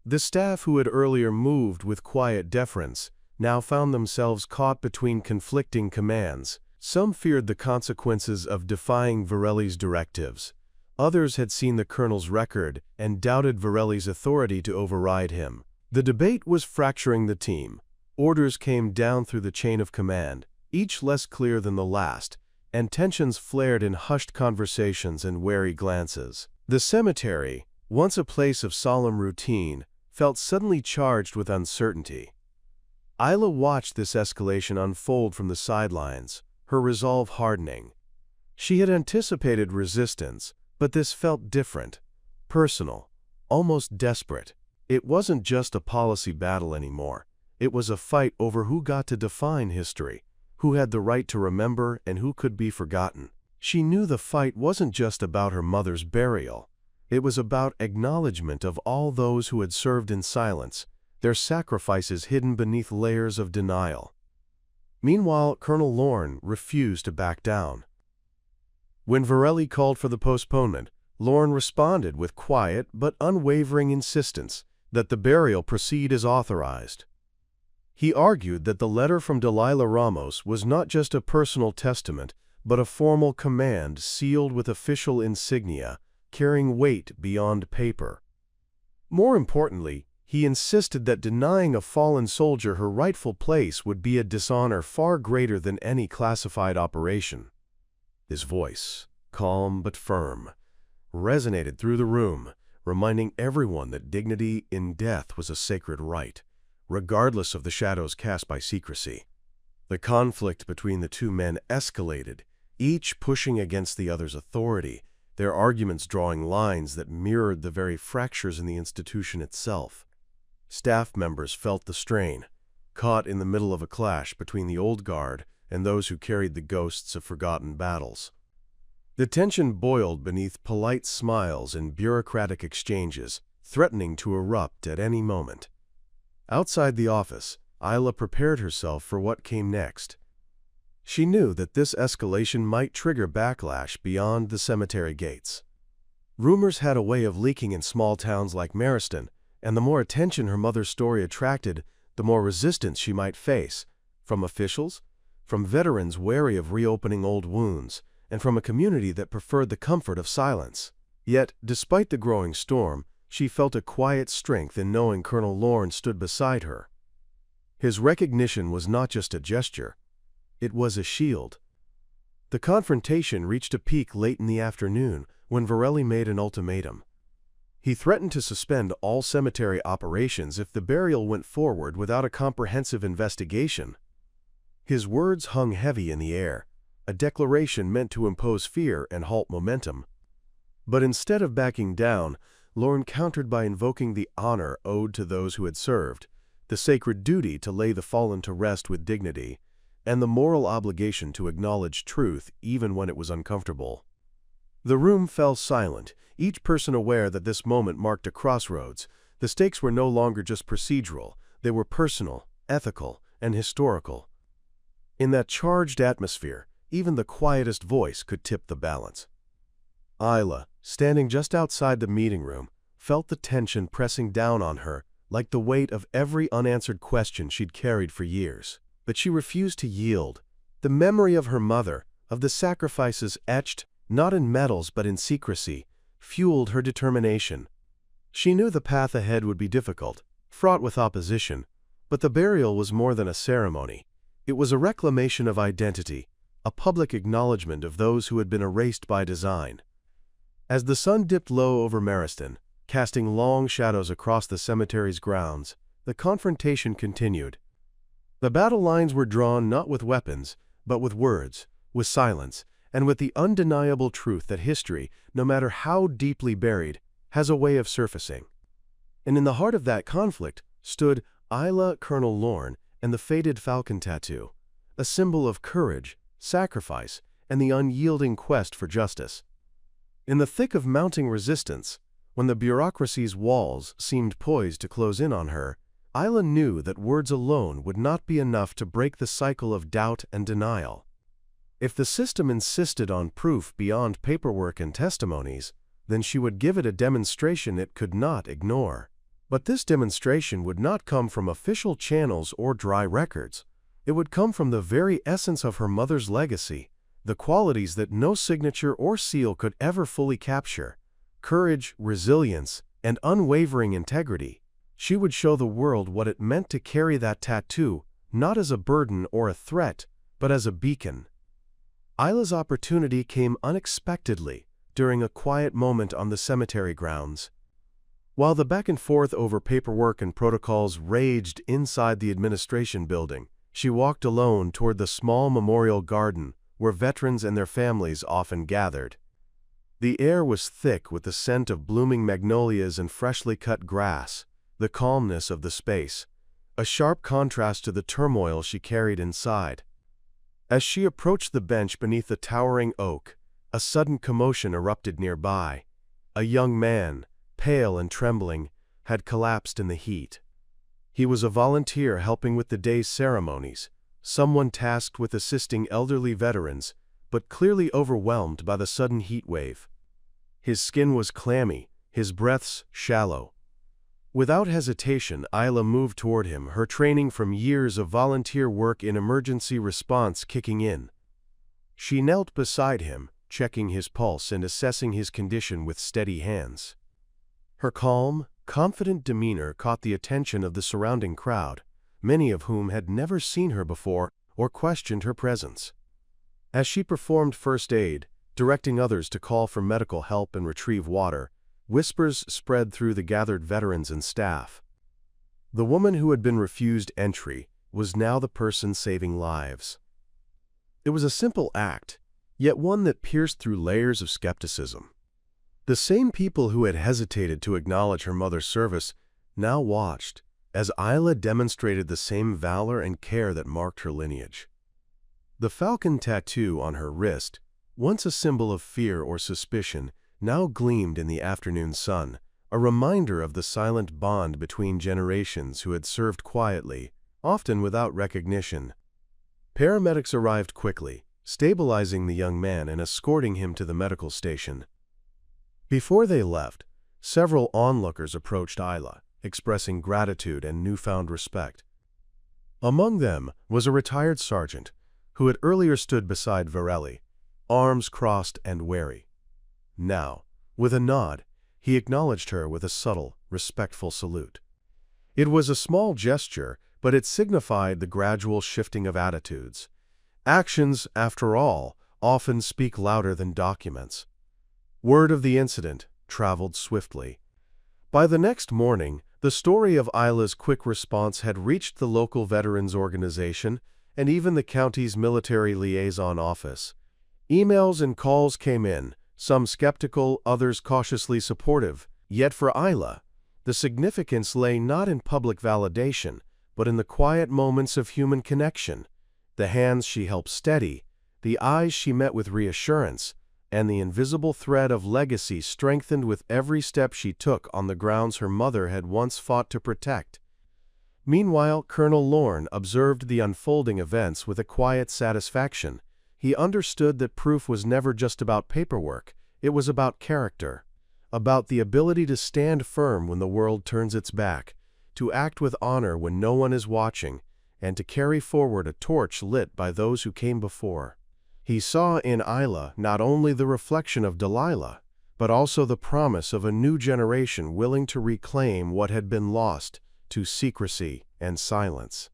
The staff who had earlier moved with quiet deference now found themselves caught between conflicting commands. Some feared the consequences of defying Varelli's directives. Others had seen the colonel's record and doubted Varelli's authority to override him. The debate was fracturing the team. Orders came down through the chain of command, each less clear than the last, and tensions flared in hushed conversations and wary glances. The cemetery, once a place of solemn routine, felt suddenly charged with uncertainty. Isla watched this escalation unfold from the sidelines, her resolve hardening. She had anticipated resistance, but this felt different, personal, almost desperate. It wasn't just a policy battle anymore. It was a fight over who got to define history, who had the right to remember, and who could be forgotten. She knew the fight wasn't just about her mother's burial. It was about acknowledgement of all those who had served in silence, their sacrifices hidden beneath layers of denial. Meanwhile, Colonel Lorne refused to back down. When Varelli called for the postponement, Lorne responded with quiet but unwavering insistence that the burial proceed as authorized. He argued that the letter from Delilah Ramos was not just a personal testament, but a formal command sealed with official insignia, carrying weight beyond paper. More importantly, he insisted that denying a fallen soldier her rightful place would be a dishonor far greater than any classified operation. His voice, calm but firm, resonated through the room, reminding everyone that dignity in death was a sacred right, regardless of the shadows cast by secrecy. The conflict between the two men escalated, each pushing against the other's authority, their arguments drawing lines that mirrored the very fractures in the institution itself. Staff members felt the strain, caught in the middle of a clash between the old guard and those who carried the ghosts of forgotten battles. The tension boiled beneath polite smiles and bureaucratic exchanges, threatening to erupt at any moment. Outside the office, Isla prepared herself for what came next. She knew that this escalation might trigger backlash beyond the cemetery gates. Rumors had a way of leaking in small towns like Mariston, and the more attention her mother's story attracted, the more resistance she might face, from officials, from veterans wary of reopening old wounds, and from a community that preferred the comfort of silence. Yet, despite the growing storm, she felt a quiet strength in knowing Colonel Lorne stood beside her. His recognition was not just a gesture. It was a shield. The confrontation reached a peak late in the afternoon when Varelli made an ultimatum. He threatened to suspend all cemetery operations if the burial went forward without a comprehensive investigation. His words hung heavy in the air, a declaration meant to impose fear and halt momentum. But instead of backing down, Lorne countered by invoking the honor owed to those who had served, the sacred duty to lay the fallen to rest with dignity, and the moral obligation to acknowledge truth even when it was uncomfortable. The room fell silent, each person aware that this moment marked a crossroads. The stakes were no longer just procedural, they were personal, ethical, and historical. In that charged atmosphere, even the quietest voice could tip the balance. Isla, standing just outside the meeting room, felt the tension pressing down on her like the weight of every unanswered question she'd carried for years. But she refused to yield. The memory of her mother, of the sacrifices etched, not in medals but in secrecy, fueled her determination. She knew the path ahead would be difficult, fraught with opposition, but the burial was more than a ceremony. It was a reclamation of identity, a public acknowledgement of those who had been erased by design. As the sun dipped low over Mariston, casting long shadows across the cemetery's grounds. The confrontation continued. The battle lines were drawn not with weapons, but with words, with silence, and with the undeniable truth that history, no matter how deeply buried, has a way of surfacing. And in the heart of that conflict stood Isla Colonel Lorne and the faded falcon tattoo, a symbol of courage, sacrifice, and the unyielding quest for justice. In the thick of mounting resistance, when the bureaucracy's walls seemed poised to close in on her, Isla knew that words alone would not be enough to break the cycle of doubt and denial. If the system insisted on proof beyond paperwork and testimonies, then she would give it a demonstration it could not ignore. But this demonstration would not come from official channels or dry records. It would come from the very essence of her mother's legacy, the qualities that no signature or seal could ever fully capture: courage, resilience, and unwavering integrity. She would show the world what it meant to carry that tattoo, not as a burden or a threat, but as a beacon. Isla's opportunity came unexpectedly during a quiet moment on the cemetery grounds. While the back and forth over paperwork and protocols raged inside the administration building, she walked alone toward the small memorial garden where veterans and their families often gathered. The air was thick with the scent of blooming magnolias and freshly cut grass, the calmness of the space, a sharp contrast to the turmoil she carried inside. As she approached the bench beneath the towering oak, a sudden commotion erupted nearby. A young man, pale and trembling, had collapsed in the heat. He was a volunteer helping with the day's ceremonies, someone tasked with assisting elderly veterans, but clearly overwhelmed by the sudden heat wave. His skin was clammy, his breaths shallow. Without hesitation, Isla moved toward him, her training from years of volunteer work in emergency response kicking in. She knelt beside him, checking his pulse and assessing his condition with steady hands. Her calm, confident demeanor caught the attention of the surrounding crowd, many of whom had never seen her before or questioned her presence. As she performed first aid, directing others to call for medical help and retrieve water, whispers spread through the gathered veterans and staff. The woman who had been refused entry was now the person saving lives. It was a simple act, yet one that pierced through layers of skepticism. The same people who had hesitated to acknowledge her mother's service now watched as Isla demonstrated the same valor and care that marked her lineage. The falcon tattoo on her wrist, once a symbol of fear or suspicion, now gleamed in the afternoon sun, a reminder of the silent bond between generations who had served quietly, often without recognition. Paramedics arrived quickly, stabilizing the young man and escorting him to the medical station. Before they left, several onlookers approached Isla, expressing gratitude and newfound respect. Among them was a retired sergeant who had earlier stood beside Varelli, arms crossed and wary. Now, with a nod, he acknowledged her with a subtle, respectful salute. It was a small gesture, but it signified the gradual shifting of attitudes. Actions, after all, often speak louder than documents. Word of the incident traveled swiftly. By the next morning, the story of Isla's quick response had reached the local veterans organization and even the county's military liaison office. Emails and calls came in, some skeptical, others cautiously supportive. Yet for Isla, the significance lay not in public validation, but in the quiet moments of human connection, the hands she helped steady, the eyes she met with reassurance, and the invisible thread of legacy strengthened with every step she took on the grounds her mother had once fought to protect. Meanwhile, Colonel Lorne observed the unfolding events with a quiet satisfaction. He understood that proof was never just about paperwork, it was about character, about the ability to stand firm when the world turns its back, to act with honor when no one is watching, and to carry forward a torch lit by those who came before. He saw in Isla not only the reflection of Delilah, but also the promise of a new generation willing to reclaim what had been lost to secrecy and silence.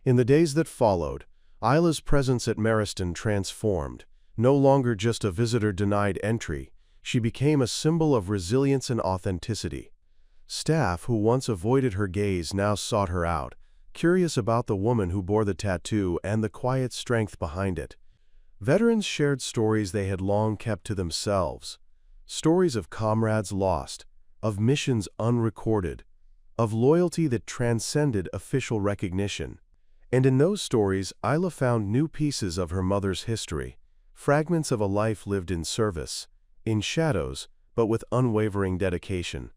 In the days that followed, Isla's presence at Mariston transformed. No longer just a visitor denied entry, she became a symbol of resilience and authenticity. Staff who once avoided her gaze now sought her out, curious about the woman who bore the tattoo and the quiet strength behind it. Veterans shared stories they had long kept to themselves. Stories of comrades lost, of missions unrecorded, of loyalty that transcended official recognition. And in those stories, Isla found new pieces of her mother's history, fragments of a life lived in service, in shadows, but with unwavering dedication.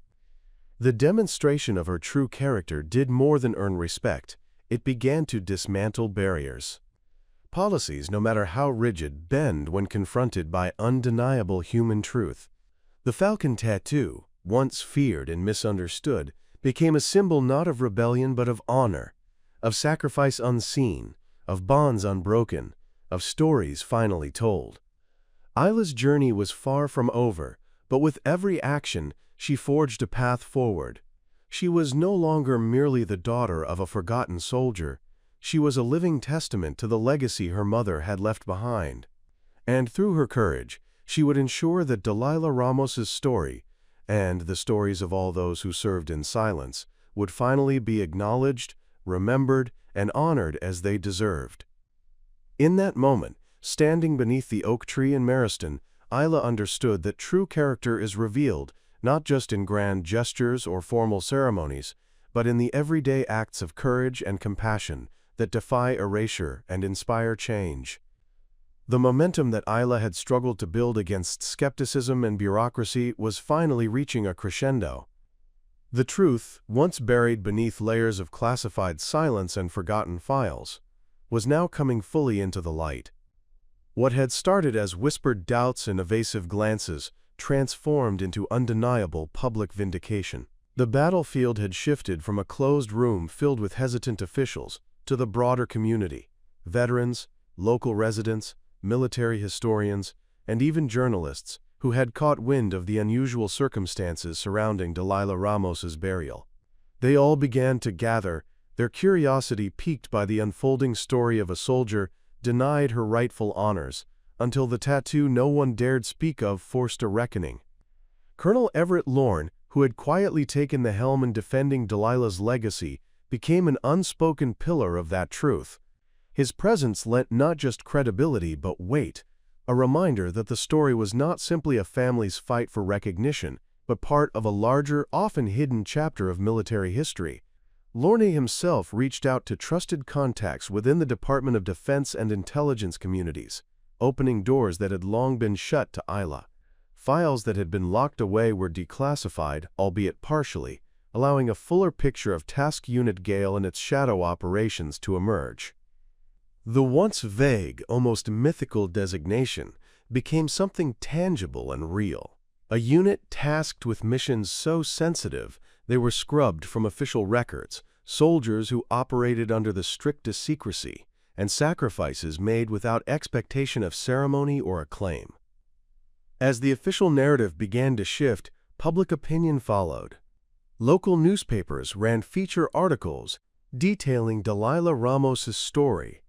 The demonstration of her true character did more than earn respect. It began to dismantle barriers. Policies, no matter how rigid, bend when confronted by undeniable human truth. The falcon tattoo, once feared and misunderstood, became a symbol not of rebellion but of honor, of sacrifice unseen, of bonds unbroken, of stories finally told. Isla's journey was far from over, but with every action, she forged a path forward. She was no longer merely the daughter of a forgotten soldier. She was a living testament to the legacy her mother had left behind. And through her courage, she would ensure that Delilah Ramos's story, and the stories of all those who served in silence, would finally be acknowledged, remembered, and honored as they deserved. In that moment, standing beneath the oak tree in Mariston, Isla understood that true character is revealed not just in grand gestures or formal ceremonies, but in the everyday acts of courage and compassion that defy erasure and inspire change. The momentum that Isla had struggled to build against skepticism and bureaucracy was finally reaching a crescendo. The truth, once buried beneath layers of classified silence and forgotten files, was now coming fully into the light. What had started as whispered doubts and evasive glances transformed into undeniable public vindication. The battlefield had shifted from a closed room filled with hesitant officials to the broader community: veterans, local residents, military historians, and even journalists who had caught wind of the unusual circumstances surrounding Delilah Ramos's burial. They all began to gather, their curiosity piqued by the unfolding story of a soldier denied her rightful honors, until the tattoo no one dared speak of forced a reckoning. Colonel Everett Lorne, who had quietly taken the helm in defending Delilah's legacy, became an unspoken pillar of that truth. His presence lent not just credibility but weight, a reminder that the story was not simply a family's fight for recognition, but part of a larger, often hidden chapter of military history. Lorne himself reached out to trusted contacts within the Department of Defense and intelligence communities, opening doors that had long been shut to Isla. Files that had been locked away were declassified, albeit partially, allowing a fuller picture of Task Unit Gale and its shadow operations to emerge. The once vague, almost mythical designation became something tangible and real. A unit tasked with missions so sensitive they were scrubbed from official records, soldiers who operated under the strictest secrecy, and sacrifices made without expectation of ceremony or acclaim. As the official narrative began to shift, public opinion followed. Local newspapers ran feature articles detailing Delilah Ramos's story,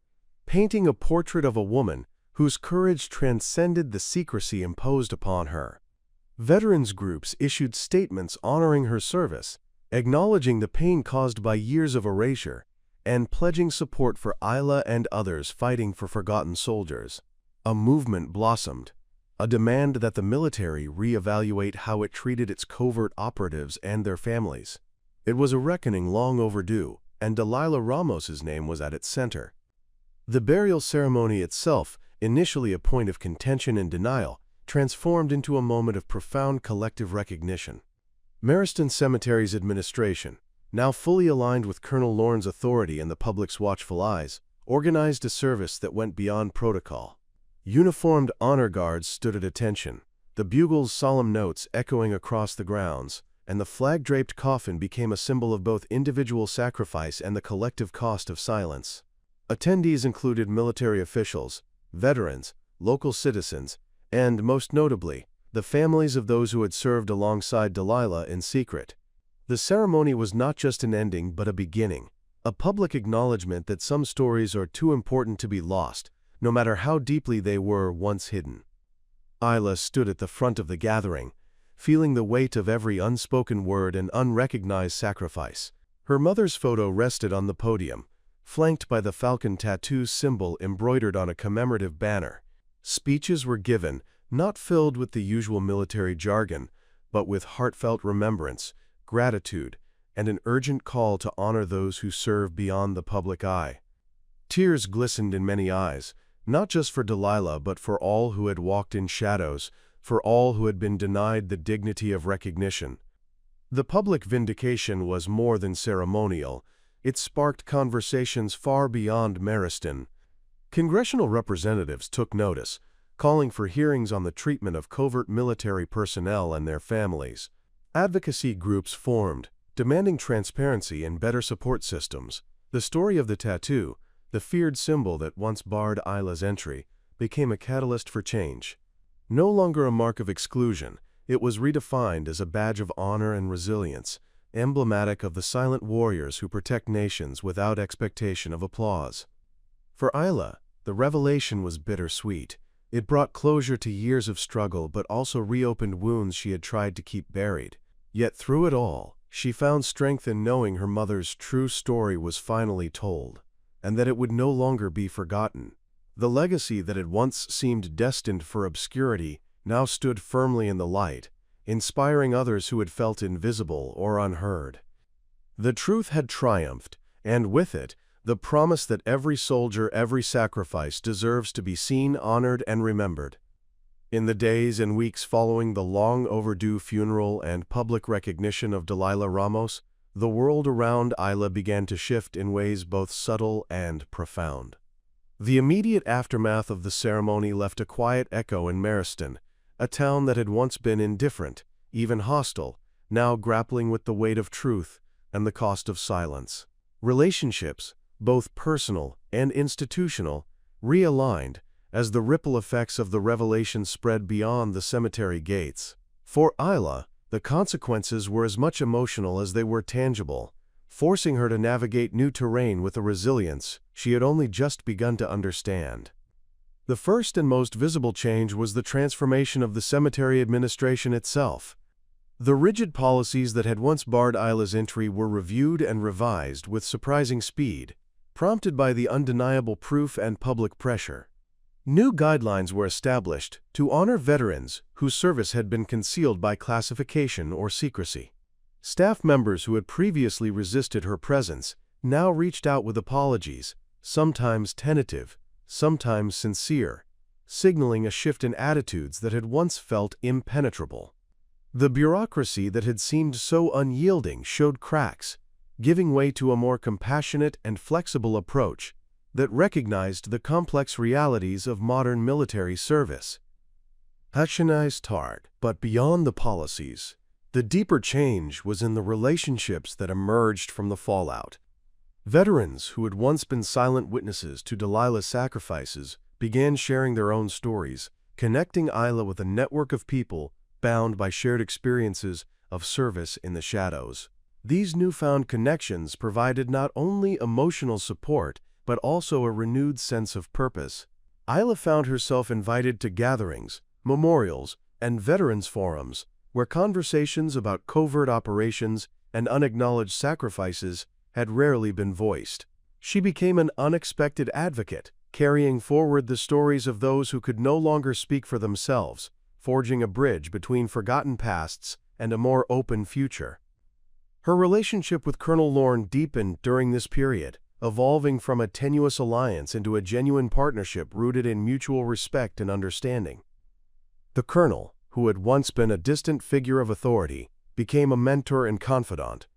painting a portrait of a woman whose courage transcended the secrecy imposed upon her. Veterans groups issued statements honoring her service, acknowledging the pain caused by years of erasure, and pledging support for Isla and others fighting for forgotten soldiers. A movement blossomed, a demand that the military reevaluate how it treated its covert operatives and their families. It was a reckoning long overdue, and Delilah Ramos's name was at its center. The burial ceremony itself, initially a point of contention and denial, transformed into a moment of profound collective recognition. Mariston Cemetery's administration, now fully aligned with Colonel Lorne's authority and the public's watchful eyes, organized a service that went beyond protocol. Uniformed honor guards stood at attention, the bugle's solemn notes echoing across the grounds, and the flag-draped coffin became a symbol of both individual sacrifice and the collective cost of silence. Attendees included military officials, veterans, local citizens, and, most notably, the families of those who had served alongside Delilah in secret. The ceremony was not just an ending but a beginning, a public acknowledgement that some stories are too important to be lost, no matter how deeply they were once hidden. Isla stood at the front of the gathering, feeling the weight of every unspoken word and unrecognized sacrifice. Her mother's photo rested on the podium, flanked by the falcon tattoo symbol embroidered on a commemorative banner. Speeches were given, not filled with the usual military jargon, but with heartfelt remembrance, gratitude, and an urgent call to honor those who serve beyond the public eye. Tears glistened in many eyes, not just for Delilah but for all who had walked in shadows, for all who had been denied the dignity of recognition. The public vindication was more than ceremonial. It sparked conversations far beyond Mariston. Congressional representatives took notice, calling for hearings on the treatment of covert military personnel and their families. Advocacy groups formed, demanding transparency and better support systems. The story of the tattoo, the feared symbol that once barred Isla's entry, became a catalyst for change. No longer a mark of exclusion, it was redefined as a badge of honor and resilience, emblematic of the silent warriors who protect nations without expectation of applause. For Isla, the revelation was bittersweet. It brought closure to years of struggle but also reopened wounds she had tried to keep buried. Yet through it all, she found strength in knowing her mother's true story was finally told, and that it would no longer be forgotten. The legacy that had once seemed destined for obscurity now stood firmly in the light, inspiring others who had felt invisible or unheard. The truth had triumphed, and with it, the promise that every soldier, every sacrifice deserves to be seen, honored, and remembered. In the days and weeks following the long-overdue funeral and public recognition of Isla Ramos, the world around Isla began to shift in ways both subtle and profound. The immediate aftermath of the ceremony left a quiet echo in Mariston, a town that had once been indifferent, even hostile, now grappling with the weight of truth and the cost of silence. Relationships, both personal and institutional, realigned as the ripple effects of the revelation spread beyond the cemetery gates. For Isla, the consequences were as much emotional as they were tangible, forcing her to navigate new terrain with a resilience she had only just begun to understand. The first and most visible change was the transformation of the cemetery administration itself. The rigid policies that had once barred Isla's entry were reviewed and revised with surprising speed, prompted by the undeniable proof and public pressure. New guidelines were established to honor veterans whose service had been concealed by classification or secrecy. Staff members who had previously resisted her presence now reached out with apologies, sometimes tentative, sometimes sincere, signaling a shift in attitudes that had once felt impenetrable. The bureaucracy that had seemed so unyielding showed cracks, giving way to a more compassionate and flexible approach that recognized the complex realities of modern military service. Fictionalized hard, but beyond the policies, the deeper change was in the relationships that emerged from the fallout. Veterans who had once been silent witnesses to Delilah's sacrifices began sharing their own stories, connecting Isla with a network of people bound by shared experiences of service in the shadows. These newfound connections provided not only emotional support, but also a renewed sense of purpose. Isla found herself invited to gatherings, memorials, and veterans forums, where conversations about covert operations and unacknowledged sacrifices had rarely been voiced. She became an unexpected advocate, carrying forward the stories of those who could no longer speak for themselves, forging a bridge between forgotten pasts and a more open future. Her relationship with Colonel Lorne deepened during this period, evolving from a tenuous alliance into a genuine partnership rooted in mutual respect and understanding. The colonel, who had once been a distant figure of authority, became a mentor and confidant.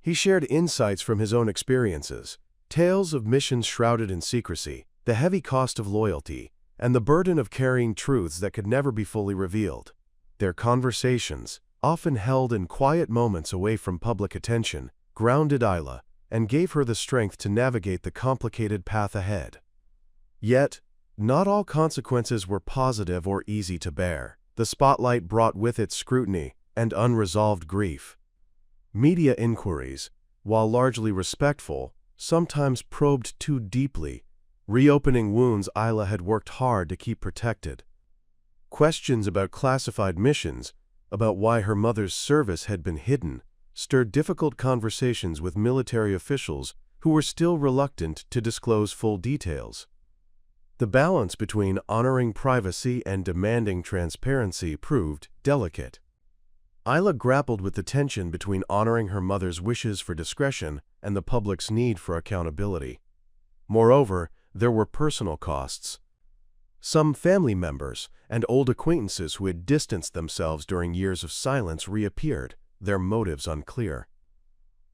He shared insights from his own experiences, tales of missions shrouded in secrecy, the heavy cost of loyalty, and the burden of carrying truths that could never be fully revealed. Their conversations, often held in quiet moments away from public attention, grounded Isla and gave her the strength to navigate the complicated path ahead. Yet, not all consequences were positive or easy to bear. The spotlight brought with it scrutiny and unresolved grief. Media inquiries, while largely respectful, sometimes probed too deeply, reopening wounds Isla had worked hard to keep protected. Questions about classified missions, about why her mother's service had been hidden, stirred difficult conversations with military officials who were still reluctant to disclose full details. The balance between honoring privacy and demanding transparency proved delicate. Isla grappled with the tension between honoring her mother's wishes for discretion and the public's need for accountability. Moreover, there were personal costs. Some family members and old acquaintances who had distanced themselves during years of silence reappeared, their motives unclear.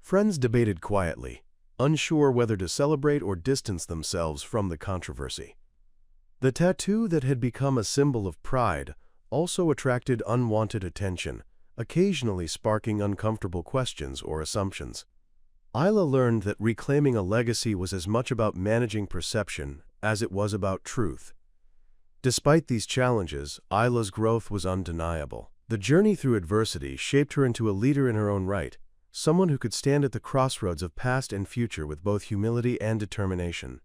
Friends debated quietly, unsure whether to celebrate or distance themselves from the controversy. The tattoo that had become a symbol of pride also attracted unwanted attention, occasionally sparking uncomfortable questions or assumptions. Isla learned that reclaiming a legacy was as much about managing perception as it was about truth. Despite these challenges, Isla's growth was undeniable. The journey through adversity shaped her into a leader in her own right, someone who could stand at the crossroads of past and future with both humility and determination.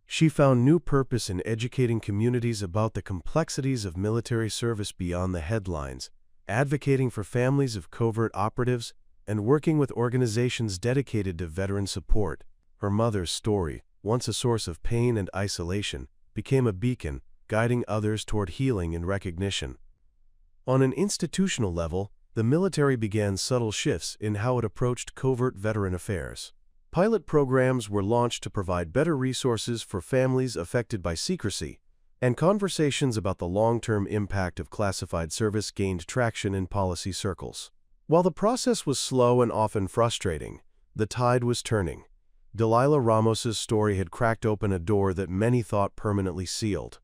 She found new purpose in educating communities about the complexities of military service beyond the headlines, advocating for families of covert operatives, and working with organizations dedicated to veteran support. Her mother's story, once a source of pain and isolation, became a beacon, guiding others toward healing and recognition. On an institutional level, the military began subtle shifts in how it approached covert veteran affairs. Pilot programs were launched to provide better resources for families affected by secrecy, and conversations about the long-term impact of classified service gained traction in policy circles. While the process was slow and often frustrating, the tide was turning. Delilah Ramos's story had cracked open a door that many thought permanently sealed.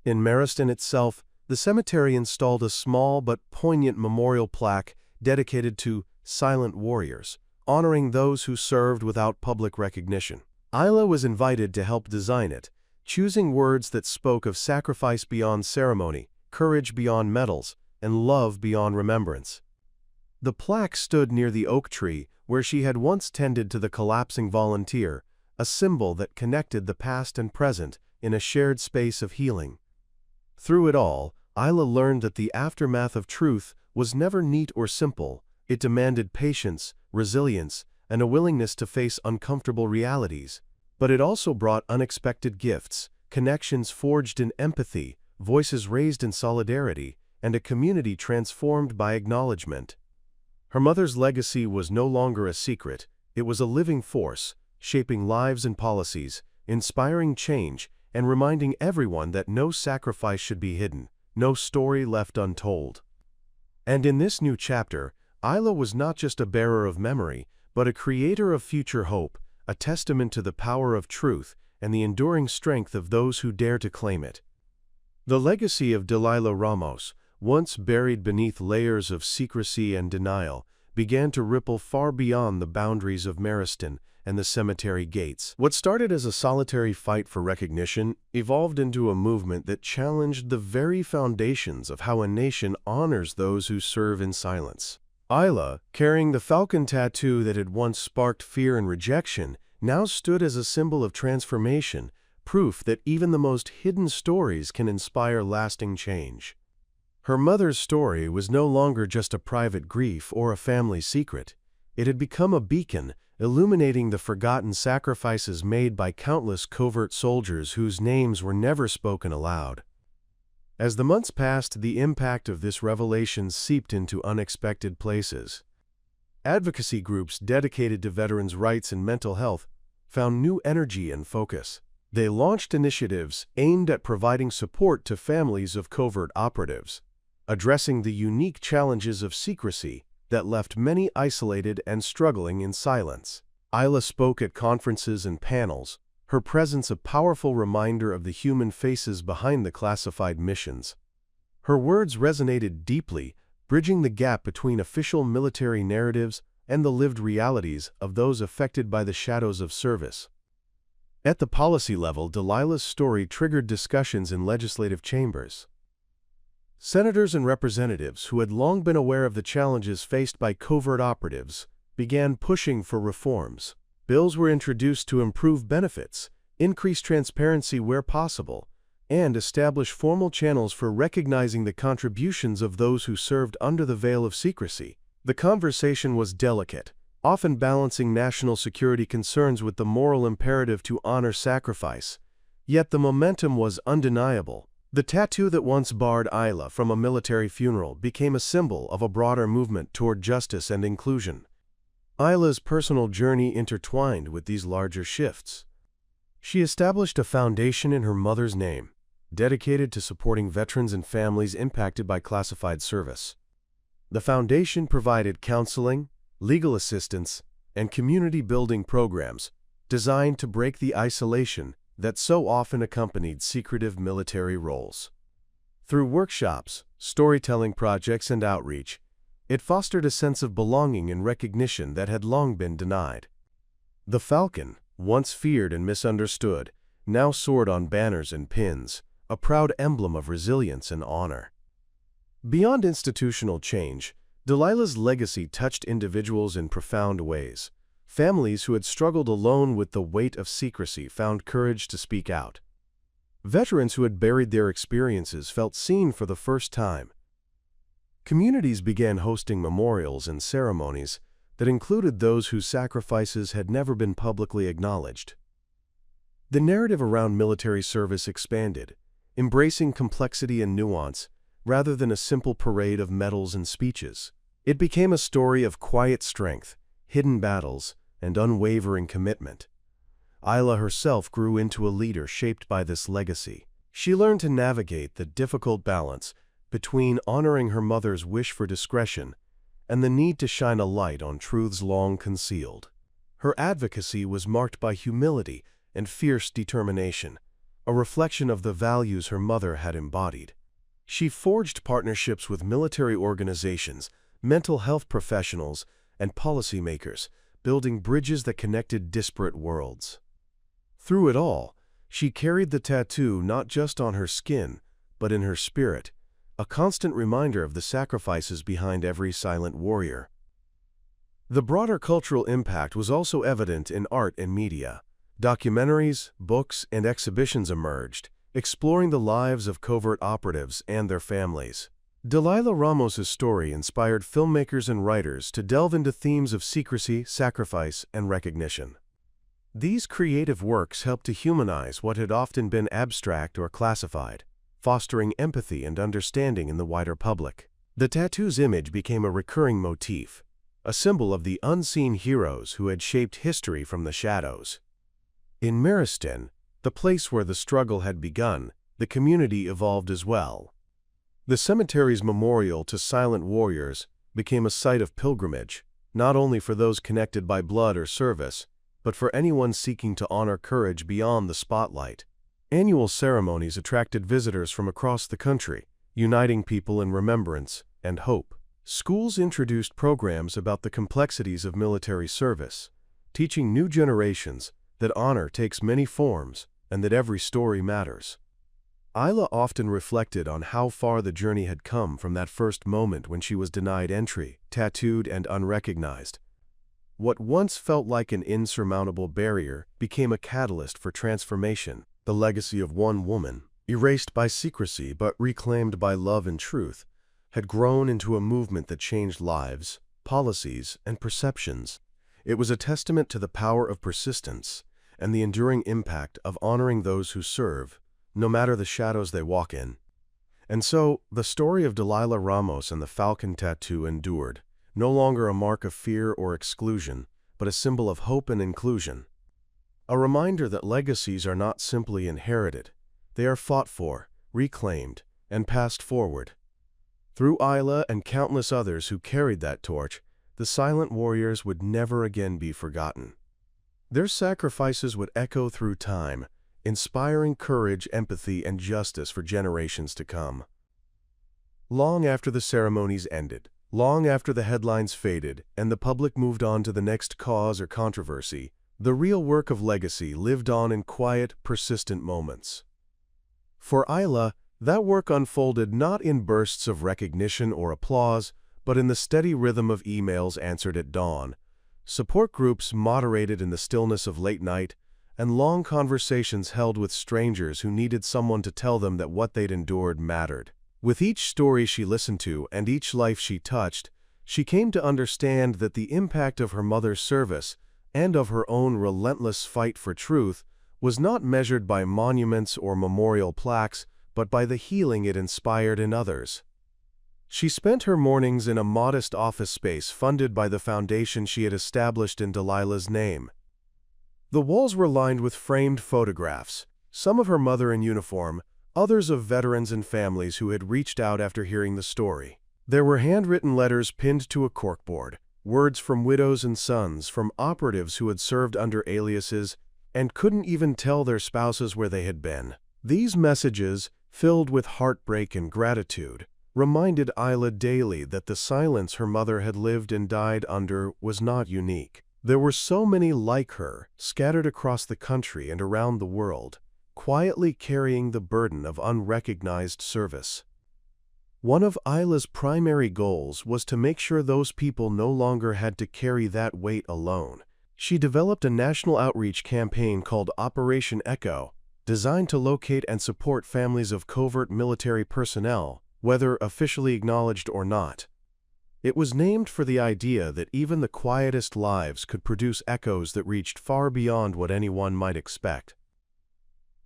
In Mariston itself, the cemetery installed a small but poignant memorial plaque dedicated to silent warriors, honoring those who served without public recognition. Isla was invited to help design it, choosing words that spoke of sacrifice beyond ceremony, courage beyond medals, and love beyond remembrance. The plaque stood near the oak tree where she had once tended to the collapsing volunteer, a symbol that connected the past and present in a shared space of healing. Through it all, Isla learned that the aftermath of truth was never neat or simple. It demanded patience, resilience, and a willingness to face uncomfortable realities. But it also brought unexpected gifts, connections forged in empathy, voices raised in solidarity, and a community transformed by acknowledgement. Her mother's legacy was no longer a secret. It was a living force, shaping lives and policies, inspiring change, and reminding everyone that no sacrifice should be hidden, no story left untold. And in this new chapter, Isla was not just a bearer of memory, but a creator of future hope, a testament to the power of truth and the enduring strength of those who dare to claim it. The legacy of Delilah Ramos, once buried beneath layers of secrecy and denial, began to ripple far beyond the boundaries of Mariston and the cemetery gates. What started as a solitary fight for recognition evolved into a movement that challenged the very foundations of how a nation honors those who serve in silence. Isla, carrying the falcon tattoo that had once sparked fear and rejection, now stood as a symbol of transformation, proof that even the most hidden stories can inspire lasting change. Her mother's story was no longer just a private grief or a family secret. It had become a beacon, illuminating the forgotten sacrifices made by countless covert soldiers whose names were never spoken aloud. As the months passed, the impact of this revelation seeped into unexpected places. Advocacy groups dedicated to veterans' rights and mental health found new energy and focus. They launched initiatives aimed at providing support to families of covert operatives, addressing the unique challenges of secrecy that left many isolated and struggling in silence. Isla spoke at conferences and panels, her presence a powerful reminder of the human faces behind the classified missions. Her words resonated deeply, bridging the gap between official military narratives and the lived realities of those affected by the shadows of service. At the policy level, Delilah's story triggered discussions in legislative chambers. Senators and representatives who had long been aware of the challenges faced by covert operatives began pushing for reforms. Bills were introduced to improve benefits, increase transparency where possible, and establish formal channels for recognizing the contributions of those who served under the veil of secrecy. The conversation was delicate, often balancing national security concerns with the moral imperative to honor sacrifice. Yet the momentum was undeniable. The tattoo that once barred Isla from a military funeral became a symbol of a broader movement toward justice and inclusion. Isla's personal journey intertwined with these larger shifts. She established a foundation in her mother's name, dedicated to supporting veterans and families impacted by classified service. The foundation provided counseling, legal assistance, and community-building programs designed to break the isolation that so often accompanied secretive military roles. Through workshops, storytelling projects, and outreach, it fostered a sense of belonging and recognition that had long been denied. The falcon, once feared and misunderstood, now soared on banners and pins, a proud emblem of resilience and honor. Beyond institutional change, Delilah's legacy touched individuals in profound ways. Families who had struggled alone with the weight of secrecy found courage to speak out. Veterans who had buried their experiences felt seen for the first time. Communities began hosting memorials and ceremonies that included those whose sacrifices had never been publicly acknowledged. The narrative around military service expanded, embracing complexity and nuance rather than a simple parade of medals and speeches. It became a story of quiet strength, hidden battles, and unwavering commitment. Isla herself grew into a leader shaped by this legacy. She learned to navigate the difficult balance between honoring her mother's wish for discretion and the need to shine a light on truths long concealed. Her advocacy was marked by humility and fierce determination, a reflection of the values her mother had embodied. She forged partnerships with military organizations, mental health professionals, and policymakers, building bridges that connected disparate worlds. Through it all, she carried the tattoo not just on her skin, but in her spirit, a constant reminder of the sacrifices behind every silent warrior. The broader cultural impact was also evident in art and media. Documentaries, books, and exhibitions emerged, exploring the lives of covert operatives and their families. Delilah Ramos's story inspired filmmakers and writers to delve into themes of secrecy, sacrifice, and recognition. These creative works helped to humanize what had often been abstract or classified, fostering empathy and understanding in the wider public. The tattoo's image became a recurring motif, a symbol of the unseen heroes who had shaped history from the shadows. In Meriston, the place where the struggle had begun, the community evolved as well. The cemetery's memorial to silent warriors became a site of pilgrimage, not only for those connected by blood or service, but for anyone seeking to honor courage beyond the spotlight. Annual ceremonies attracted visitors from across the country, uniting people in remembrance and hope. Schools introduced programs about the complexities of military service, teaching new generations that honor takes many forms and that every story matters. Isla often reflected on how far the journey had come from that first moment when she was denied entry, tattooed and unrecognized. What once felt like an insurmountable barrier became a catalyst for transformation. The legacy of one woman, erased by secrecy but reclaimed by love and truth, had grown into a movement that changed lives, policies, and perceptions. It was a testament to the power of persistence and the enduring impact of honoring those who serve, no matter the shadows they walk in. And so, the story of Delilah Ramos and the falcon tattoo endured, no longer a mark of fear or exclusion, but a symbol of hope and inclusion. A reminder that legacies are not simply inherited, they are fought for, reclaimed, and passed forward. Through Isla and countless others who carried that torch, the silent warriors would never again be forgotten. Their sacrifices would echo through time, inspiring courage, empathy, and justice for generations to come. Long after the ceremonies ended, long after the headlines faded and the public moved on to the next cause or controversy, the real work of legacy lived on in quiet, persistent moments. For Isla, that work unfolded not in bursts of recognition or applause, but in the steady rhythm of emails answered at dawn, support groups moderated in the stillness of late night, and long conversations held with strangers who needed someone to tell them that what they'd endured mattered. With each story she listened to and each life she touched, she came to understand that the impact of her mother's service and of her own relentless fight for truth was not measured by monuments or memorial plaques, but by the healing it inspired in others. She spent her mornings in a modest office space funded by the foundation she had established in Delilah's name. The walls were lined with framed photographs, some of her mother in uniform, others of veterans and families who had reached out after hearing the story. There were handwritten letters pinned to a corkboard, words from widows and sons, from operatives who had served under aliases and couldn't even tell their spouses where they had been. These messages, filled with heartbreak and gratitude, reminded Isla daily that the silence her mother had lived and died under was not unique. There were so many like her, scattered across the country and around the world, quietly carrying the burden of unrecognized service. One of Isla's primary goals was to make sure those people no longer had to carry that weight alone. She developed a national outreach campaign called Operation Echo, designed to locate and support families of covert military personnel, whether officially acknowledged or not. It was named for the idea that even the quietest lives could produce echoes that reached far beyond what anyone might expect.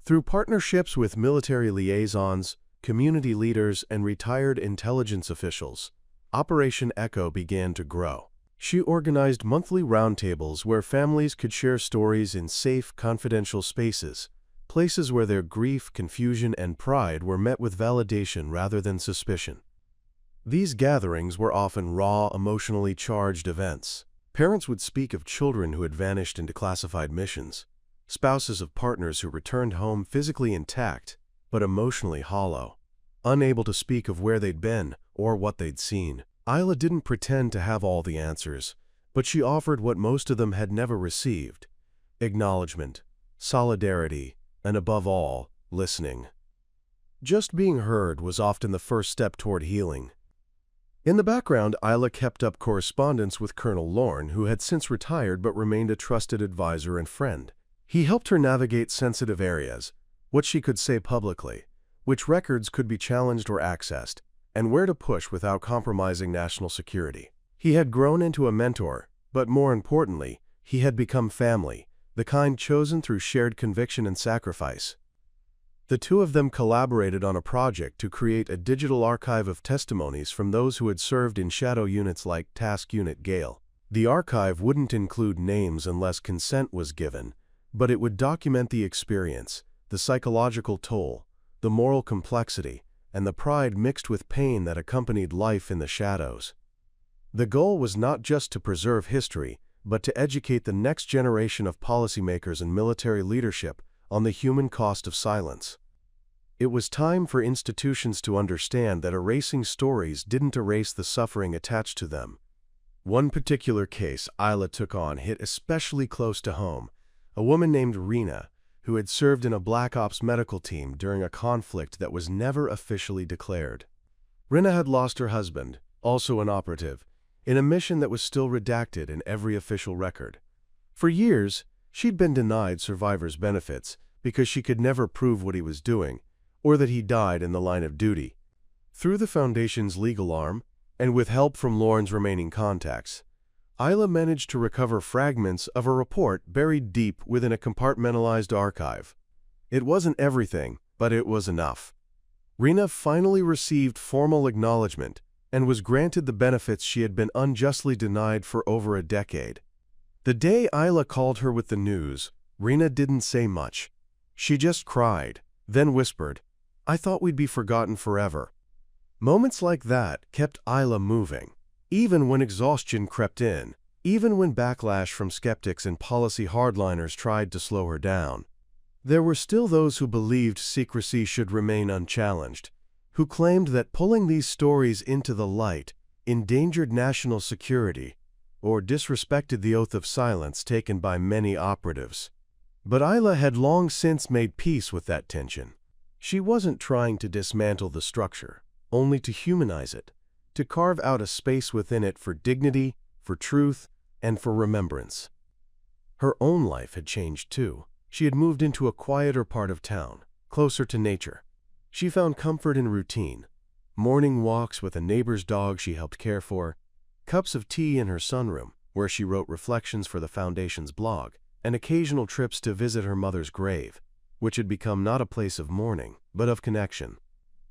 Through partnerships with military liaisons, community leaders, and retired intelligence officials, Operation Echo began to grow. She organized monthly roundtables where families could share stories in safe, confidential spaces, places where their grief, confusion, and pride were met with validation rather than suspicion. These gatherings were often raw, emotionally charged events. Parents would speak of children who had vanished into classified missions, spouses of partners who returned home physically intact, but emotionally hollow, unable to speak of where they'd been or what they'd seen. Isla didn't pretend to have all the answers, but she offered what most of them had never received: acknowledgement, solidarity, and above all, listening. Just being heard was often the first step toward healing. In the background, Isla kept up correspondence with Colonel Lorne, who had since retired but remained a trusted advisor and friend. He helped her navigate sensitive areas, what she could say publicly, which records could be challenged or accessed, and where to push without compromising national security. He had grown into a mentor, but more importantly, he had become family, the kind chosen through shared conviction and sacrifice. The two of them collaborated on a project to create a digital archive of testimonies from those who had served in shadow units like Task Unit Gale. The archive wouldn't include names unless consent was given, but it would document the experience, the psychological toll, the moral complexity, and the pride mixed with pain that accompanied life in the shadows. The goal was not just to preserve history, but to educate the next generation of policymakers and military leadership on the human cost of silence. It was time for institutions to understand that erasing stories didn't erase the suffering attached to them. One particular case Isla took on hit especially close to home: a woman named Rena, who had served in a Black Ops medical team during a conflict that was never officially declared. Rena had lost her husband, also an operative, in a mission that was still redacted in every official record. For years, she'd been denied survivor's benefits because she could never prove what he was doing, or that he died in the line of duty. Through the Foundation's legal arm, and with help from Lorne's remaining contacts, Isla managed to recover fragments of a report buried deep within a compartmentalized archive. It wasn't everything, but it was enough. Rena finally received formal acknowledgement and was granted the benefits she had been unjustly denied for over a decade. The day Isla called her with the news, Rena didn't say much. She just cried, then whispered, "I thought we'd be forgotten forever." Moments like that kept Isla moving, even when exhaustion crept in, even when backlash from skeptics and policy hardliners tried to slow her down. There were still those who believed secrecy should remain unchallenged, who claimed that pulling these stories into the light endangered national security or disrespected the oath of silence taken by many operatives. But Isla had long since made peace with that tension. She wasn't trying to dismantle the structure, only to humanize it, to carve out a space within it for dignity, for truth, and for remembrance. Her own life had changed too. She had moved into a quieter part of town, closer to nature. She found comfort in routine. Morning walks with a neighbor's dog she helped care for, cups of tea in her sunroom, where she wrote reflections for the Foundation's blog, and occasional trips to visit her mother's grave, which had become not a place of mourning, but of connection.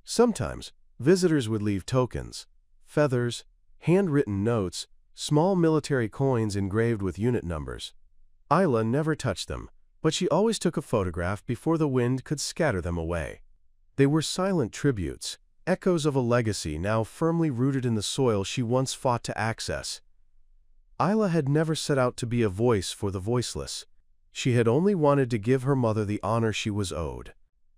Sometimes, visitors would leave tokens, feathers, handwritten notes, small military coins engraved with unit numbers. Isla never touched them, but she always took a photograph before the wind could scatter them away. They were silent tributes, echoes of a legacy now firmly rooted in the soil she once fought to access. Isla had never set out to be a voice for the voiceless. She had only wanted to give her mother the honor she was owed.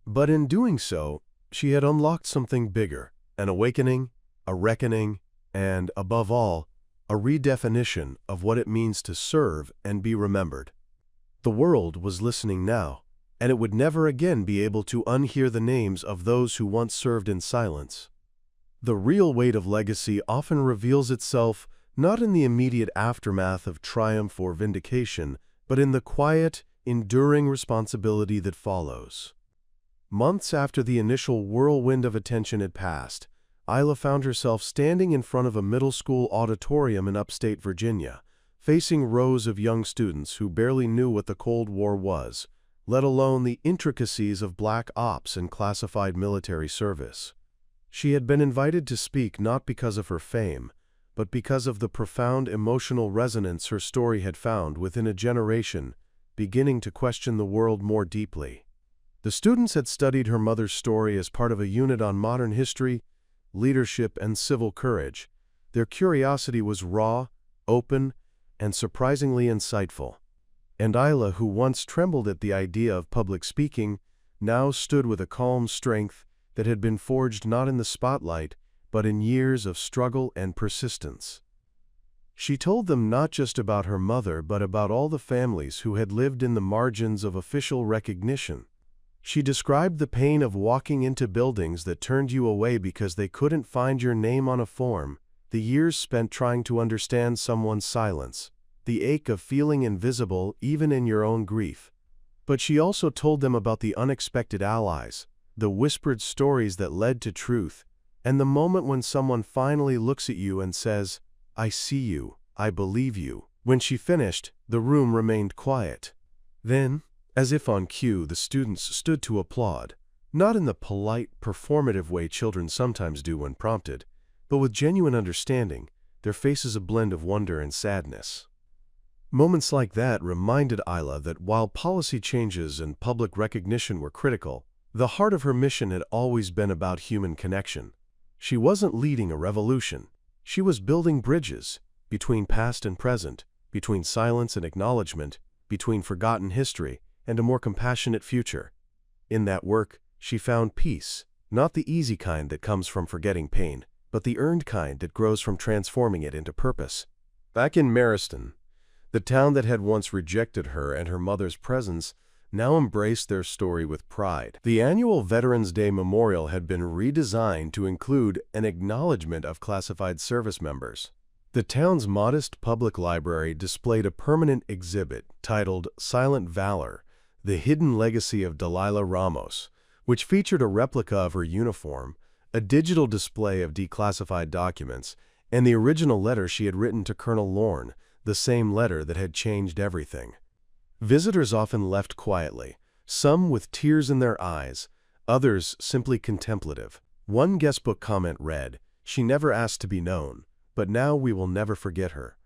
But in doing so, she had unlocked something bigger, an awakening, a reckoning, and, above all, a redefinition of what it means to serve and be remembered. The world was listening now, and it would never again be able to unhear the names of those who once served in silence. The real weight of legacy often reveals itself not in the immediate aftermath of triumph or vindication, but in the quiet, enduring responsibility that follows. Months after the initial whirlwind of attention had passed, Isla found herself standing in front of a middle school auditorium in upstate Virginia, facing rows of young students who barely knew what the Cold War was, let alone the intricacies of black ops and classified military service. She had been invited to speak not because of her fame, but because of the profound emotional resonance her story had found within a generation beginning to question the world more deeply. The students had studied her mother's story as part of a unit on modern history, leadership, and civil courage. Their curiosity was raw, open, and surprisingly insightful. And Isla, who once trembled at the idea of public speaking, now stood with a calm strength that had been forged not in the spotlight, but in years of struggle and persistence. She told them not just about her mother, but about all the families who had lived in the margins of official recognition. She described the pain of walking into buildings that turned you away because they couldn't find your name on a form, the years spent trying to understand someone's silence, the ache of feeling invisible even in your own grief. But she also told them about the unexpected allies, the whispered stories that led to truth, and the moment when someone finally looks at you and says, "I see you, I believe you." When she finished, the room remained quiet. Then, as if on cue, the students stood to applaud, not in the polite, performative way children sometimes do when prompted, but with genuine understanding, their faces a blend of wonder and sadness. Moments like that reminded Isla that while policy changes and public recognition were critical, the heart of her mission had always been about human connection. She wasn't leading a revolution. She was building bridges between past and present, between silence and acknowledgement, between forgotten history and a more compassionate future. In that work, she found peace, not the easy kind that comes from forgetting pain, but the earned kind that grows from transforming it into purpose. Back in Mariston, the town that had once rejected her and her mother's presence now embraced their story with pride. The annual Veterans Day Memorial had been redesigned to include an acknowledgement of classified service members. The town's modest public library displayed a permanent exhibit titled "Silent Valor: The Hidden Legacy of Delilah Ramos," which featured a replica of her uniform, a digital display of declassified documents, and the original letter she had written to Colonel Lorne, the same letter that had changed everything. Visitors often left quietly, some with tears in their eyes, others simply contemplative. One guestbook comment read, "She never asked to be known, but now we will never forget her."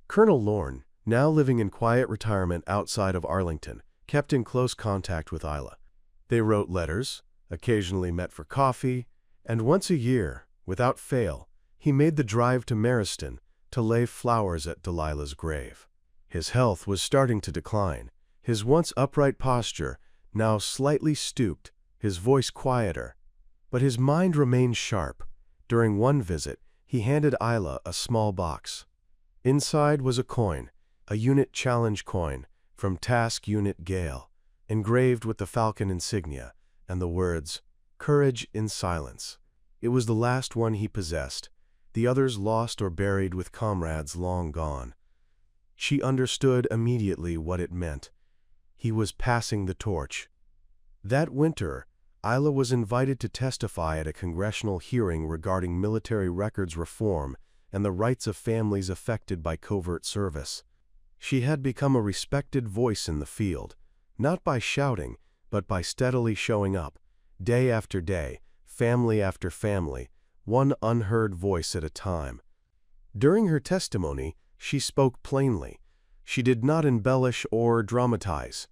Colonel Lorne, now living in quiet retirement outside of Arlington, kept in close contact with Isla. They wrote letters, occasionally met for coffee, and once a year, without fail, he made the drive to Mariston to lay flowers at Delilah's grave. His health was starting to decline, his once upright posture now slightly stooped, his voice quieter, but his mind remained sharp. During one visit, he handed Isla a small box. Inside was a coin, a unit challenge coin from Task Unit Gale, engraved with the Falcon insignia and the words, "Courage in Silence." It was the last one he possessed, the others lost or buried with comrades long gone. She understood immediately what it meant. He was passing the torch. That winter, Isla was invited to testify at a congressional hearing regarding military records reform and the rights of families affected by covert service. She had become a respected voice in the field, not by shouting, but by steadily showing up, day after day, family after family, one unheard voice at a time. During her testimony, she spoke plainly. She did not embellish or dramatize.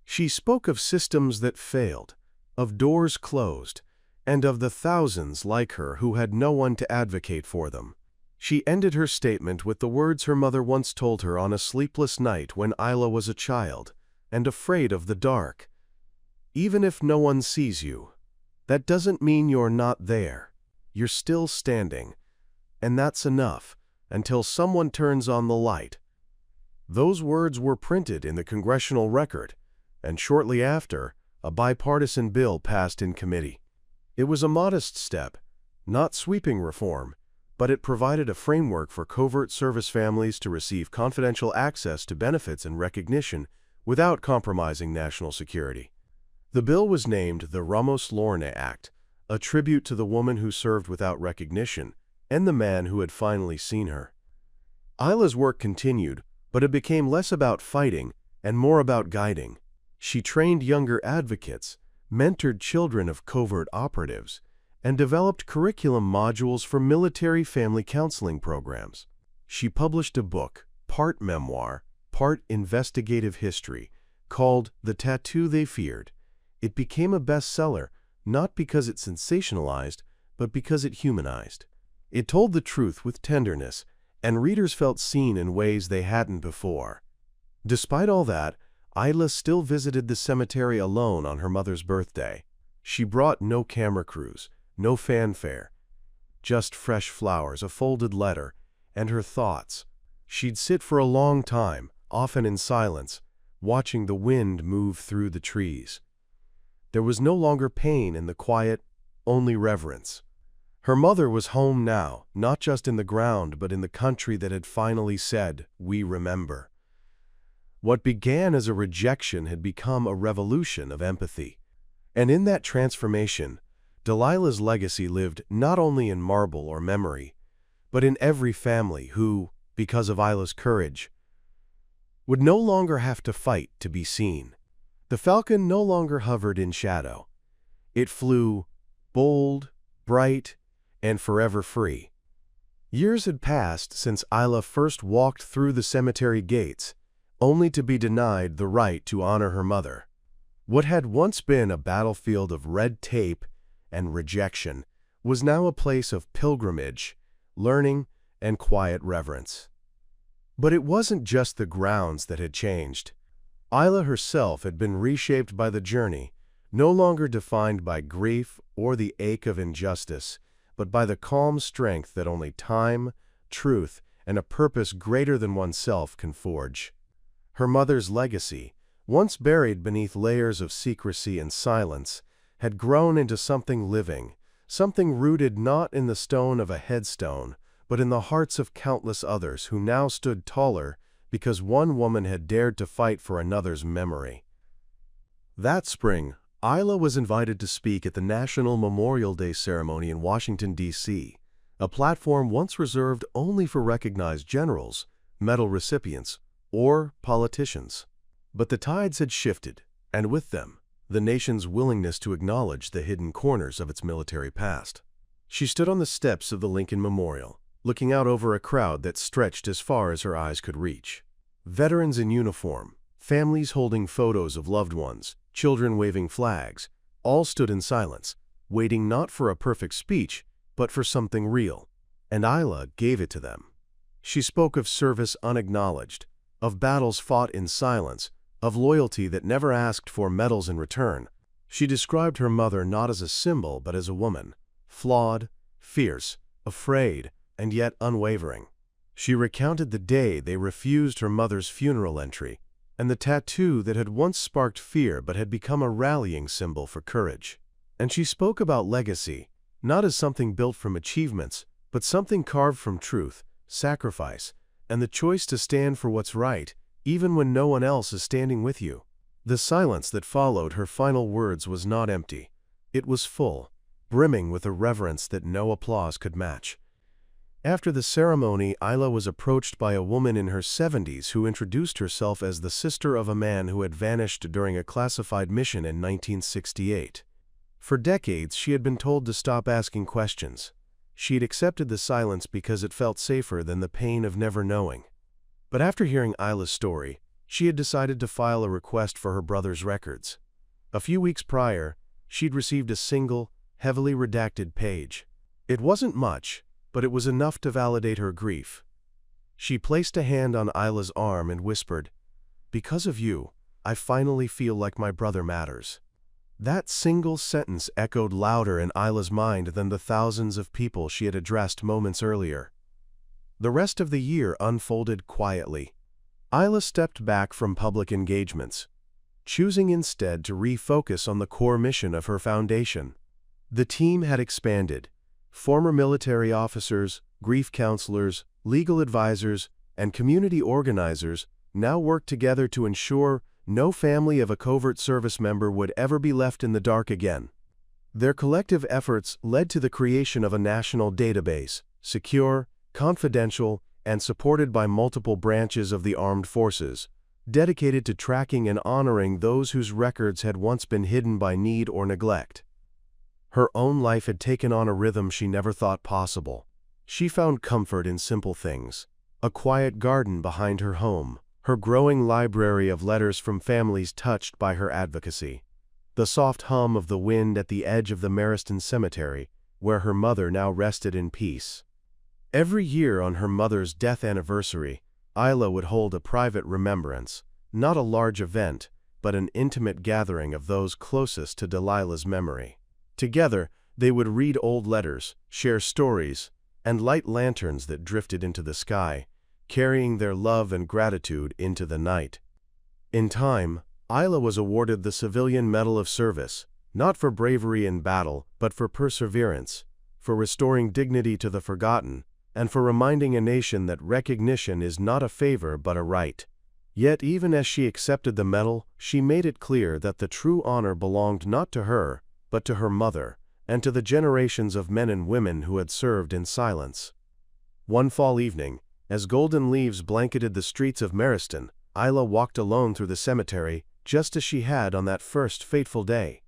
She spoke of systems that failed, of doors closed, and of the thousands like her who had no one to advocate for them. She ended her statement with the words her mother once told her on a sleepless night when Isla was a child and afraid of the dark. "Even if no one sees you, that doesn't mean you're not there. You're still standing. And that's enough, until someone turns on the light." Those words were printed in the congressional record, and shortly after, a bipartisan bill passed in committee. It was a modest step, not sweeping reform, but it provided a framework for covert service families to receive confidential access to benefits and recognition without compromising national security. The bill was named the Ramos-Lorne Act, a tribute to the woman who served without recognition and the man who had finally seen her. Isla's work continued, but it became less about fighting and more about guiding. She trained younger advocates, mentored children of covert operatives, and developed curriculum modules for military family counseling programs. She published a book, part memoir, part investigative history, called The Tattoo They Feared. It became a bestseller, not because it sensationalized, but because it humanized. It told the truth with tenderness, and readers felt seen in ways they hadn't before. Despite all that, Isla still visited the cemetery alone on her mother's birthday. She brought no camera crews, no fanfare, just fresh flowers, a folded letter, and her thoughts. She'd sit for a long time, often in silence, watching the wind move through the trees. There was no longer pain in the quiet, only reverence. Her mother was home now, not just in the ground, but in the country that had finally said, "We remember." What began as a rejection had become a revolution of empathy. And in that transformation, Delilah's legacy lived not only in marble or memory, but in every family who, because of Isla's courage, would no longer have to fight to be seen. The falcon no longer hovered in shadow. It flew, bold, bright, and forever free. Years had passed since Isla first walked through the cemetery gates, only to be denied the right to honor her mother. What had once been a battlefield of red tape and rejection was now a place of pilgrimage, learning, and quiet reverence. But it wasn't just the grounds that had changed. Isla herself had been reshaped by the journey, no longer defined by grief or the ache of injustice, but by the calm strength that only time, truth, and a purpose greater than oneself can forge. Her mother's legacy, once buried beneath layers of secrecy and silence, had grown into something living, something rooted not in the stone of a headstone, but in the hearts of countless others who now stood taller because one woman had dared to fight for another's memory. That spring, Isla was invited to speak at the National Memorial Day ceremony in Washington, D.C., a platform once reserved only for recognized generals, medal recipients, or politicians. But the tides had shifted, and with them, the nation's willingness to acknowledge the hidden corners of its military past. She stood on the steps of the Lincoln Memorial, looking out over a crowd that stretched as far as her eyes could reach. Veterans in uniform, families holding photos of loved ones, children waving flags, all stood in silence, waiting not for a perfect speech, but for something real. And Isla gave it to them. She spoke of service unacknowledged, of battles fought in silence, of loyalty that never asked for medals in return. She described her mother not as a symbol, but as a woman, flawed, fierce, afraid, and yet unwavering. She recounted the day they refused her mother's funeral entry, and the tattoo that had once sparked fear but had become a rallying symbol for courage. And she spoke about legacy, not as something built from achievements, but something carved from truth, sacrifice, and the choice to stand for what's right, even when no one else is standing with you. The silence that followed her final words was not empty. It was full, brimming with a reverence that no applause could match. After the ceremony, Isla was approached by a woman in her 70s who introduced herself as the sister of a man who had vanished during a classified mission in 1968. For decades, she had been told to stop asking questions. She'd accepted the silence because it felt safer than the pain of never knowing. But after hearing Isla's story, she had decided to file a request for her brother's records. A few weeks prior, she'd received a single, heavily redacted page. It wasn't much, but it was enough to validate her grief. She placed a hand on Isla's arm and whispered, "Because of you, I finally feel like my brother matters." That single sentence echoed louder in Isla's mind than the thousands of people she had addressed moments earlier. The rest of the year unfolded quietly. Isla stepped back from public engagements, choosing instead to refocus on the core mission of her foundation. The team had expanded. Former military officers, grief counselors, legal advisors, and community organizers now worked together to ensure no family of a covert service member would ever be left in the dark again. Their collective efforts led to the creation of a national database, secure, confidential, and supported by multiple branches of the armed forces, dedicated to tracking and honoring those whose records had once been hidden by need or neglect. Her own life had taken on a rhythm she never thought possible. She found comfort in simple things: a quiet garden behind her home, her growing library of letters from families touched by her advocacy, the soft hum of the wind at the edge of the Mariston Cemetery, where her mother now rested in peace. Every year on her mother's death anniversary, Isla would hold a private remembrance, not a large event, but an intimate gathering of those closest to Delilah's memory. Together, they would read old letters, share stories, and light lanterns that drifted into the sky, carrying their love and gratitude into the night. In time, Isla was awarded the Civilian Medal of Service, not for bravery in battle, but for perseverance, for restoring dignity to the forgotten, and for reminding a nation that recognition is not a favor but a right. Yet even as she accepted the medal, she made it clear that the true honor belonged not to her, but to her mother, and to the generations of men and women who had served in silence. One fall evening, as golden leaves blanketed the streets of Mariston, Isla walked alone through the cemetery, just as she had on that first fateful day.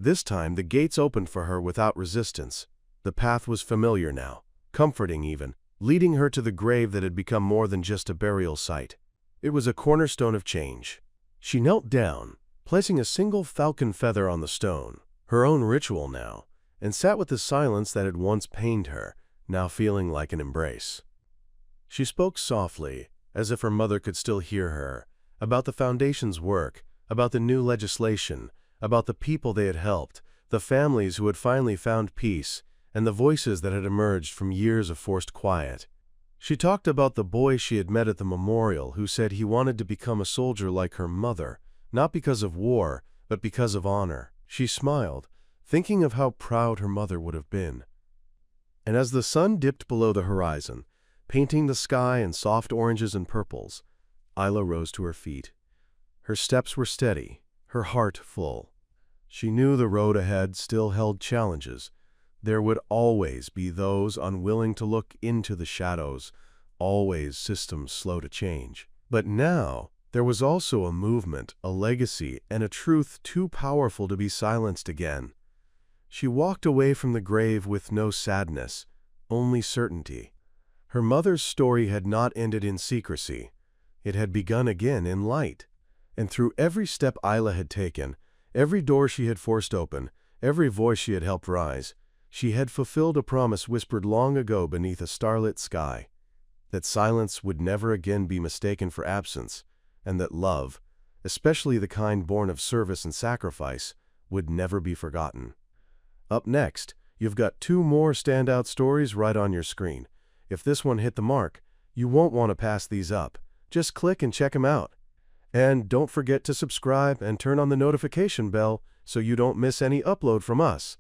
This time the gates opened for her without resistance. The path was familiar now, comforting even, leading her to the grave that had become more than just a burial site. It was a cornerstone of change. She knelt down, placing a single falcon feather on the stone, her own ritual now, and sat with the silence that had once pained her, now feeling like an embrace. She spoke softly, as if her mother could still hear her, about the Foundation's work, about the new legislation, about the people they had helped, the families who had finally found peace, and the voices that had emerged from years of forced quiet. She talked about the boy she had met at the memorial who said he wanted to become a soldier like her mother, not because of war, but because of honor. She smiled, thinking of how proud her mother would have been. And as the sun dipped below the horizon, painting the sky in soft oranges and purples, Isla rose to her feet. Her steps were steady, her heart full. She knew the road ahead still held challenges. There would always be those unwilling to look into the shadows, always systems slow to change. But now, there was also a movement, a legacy, and a truth too powerful to be silenced again. She walked away from the grave with no sadness, only certainty. Her mother's story had not ended in secrecy. It had begun again in light. And through every step Isla had taken, every door she had forced open, every voice she had helped rise, she had fulfilled a promise whispered long ago beneath a starlit sky, that silence would never again be mistaken for absence, and that love, especially the kind born of service and sacrifice, would never be forgotten. Up next, you've got 2 more standout stories right on your screen. If this one hit the mark, you won't want to pass these up. Just click and check them out. And don't forget to subscribe and turn on the notification bell so you don't miss any upload from us.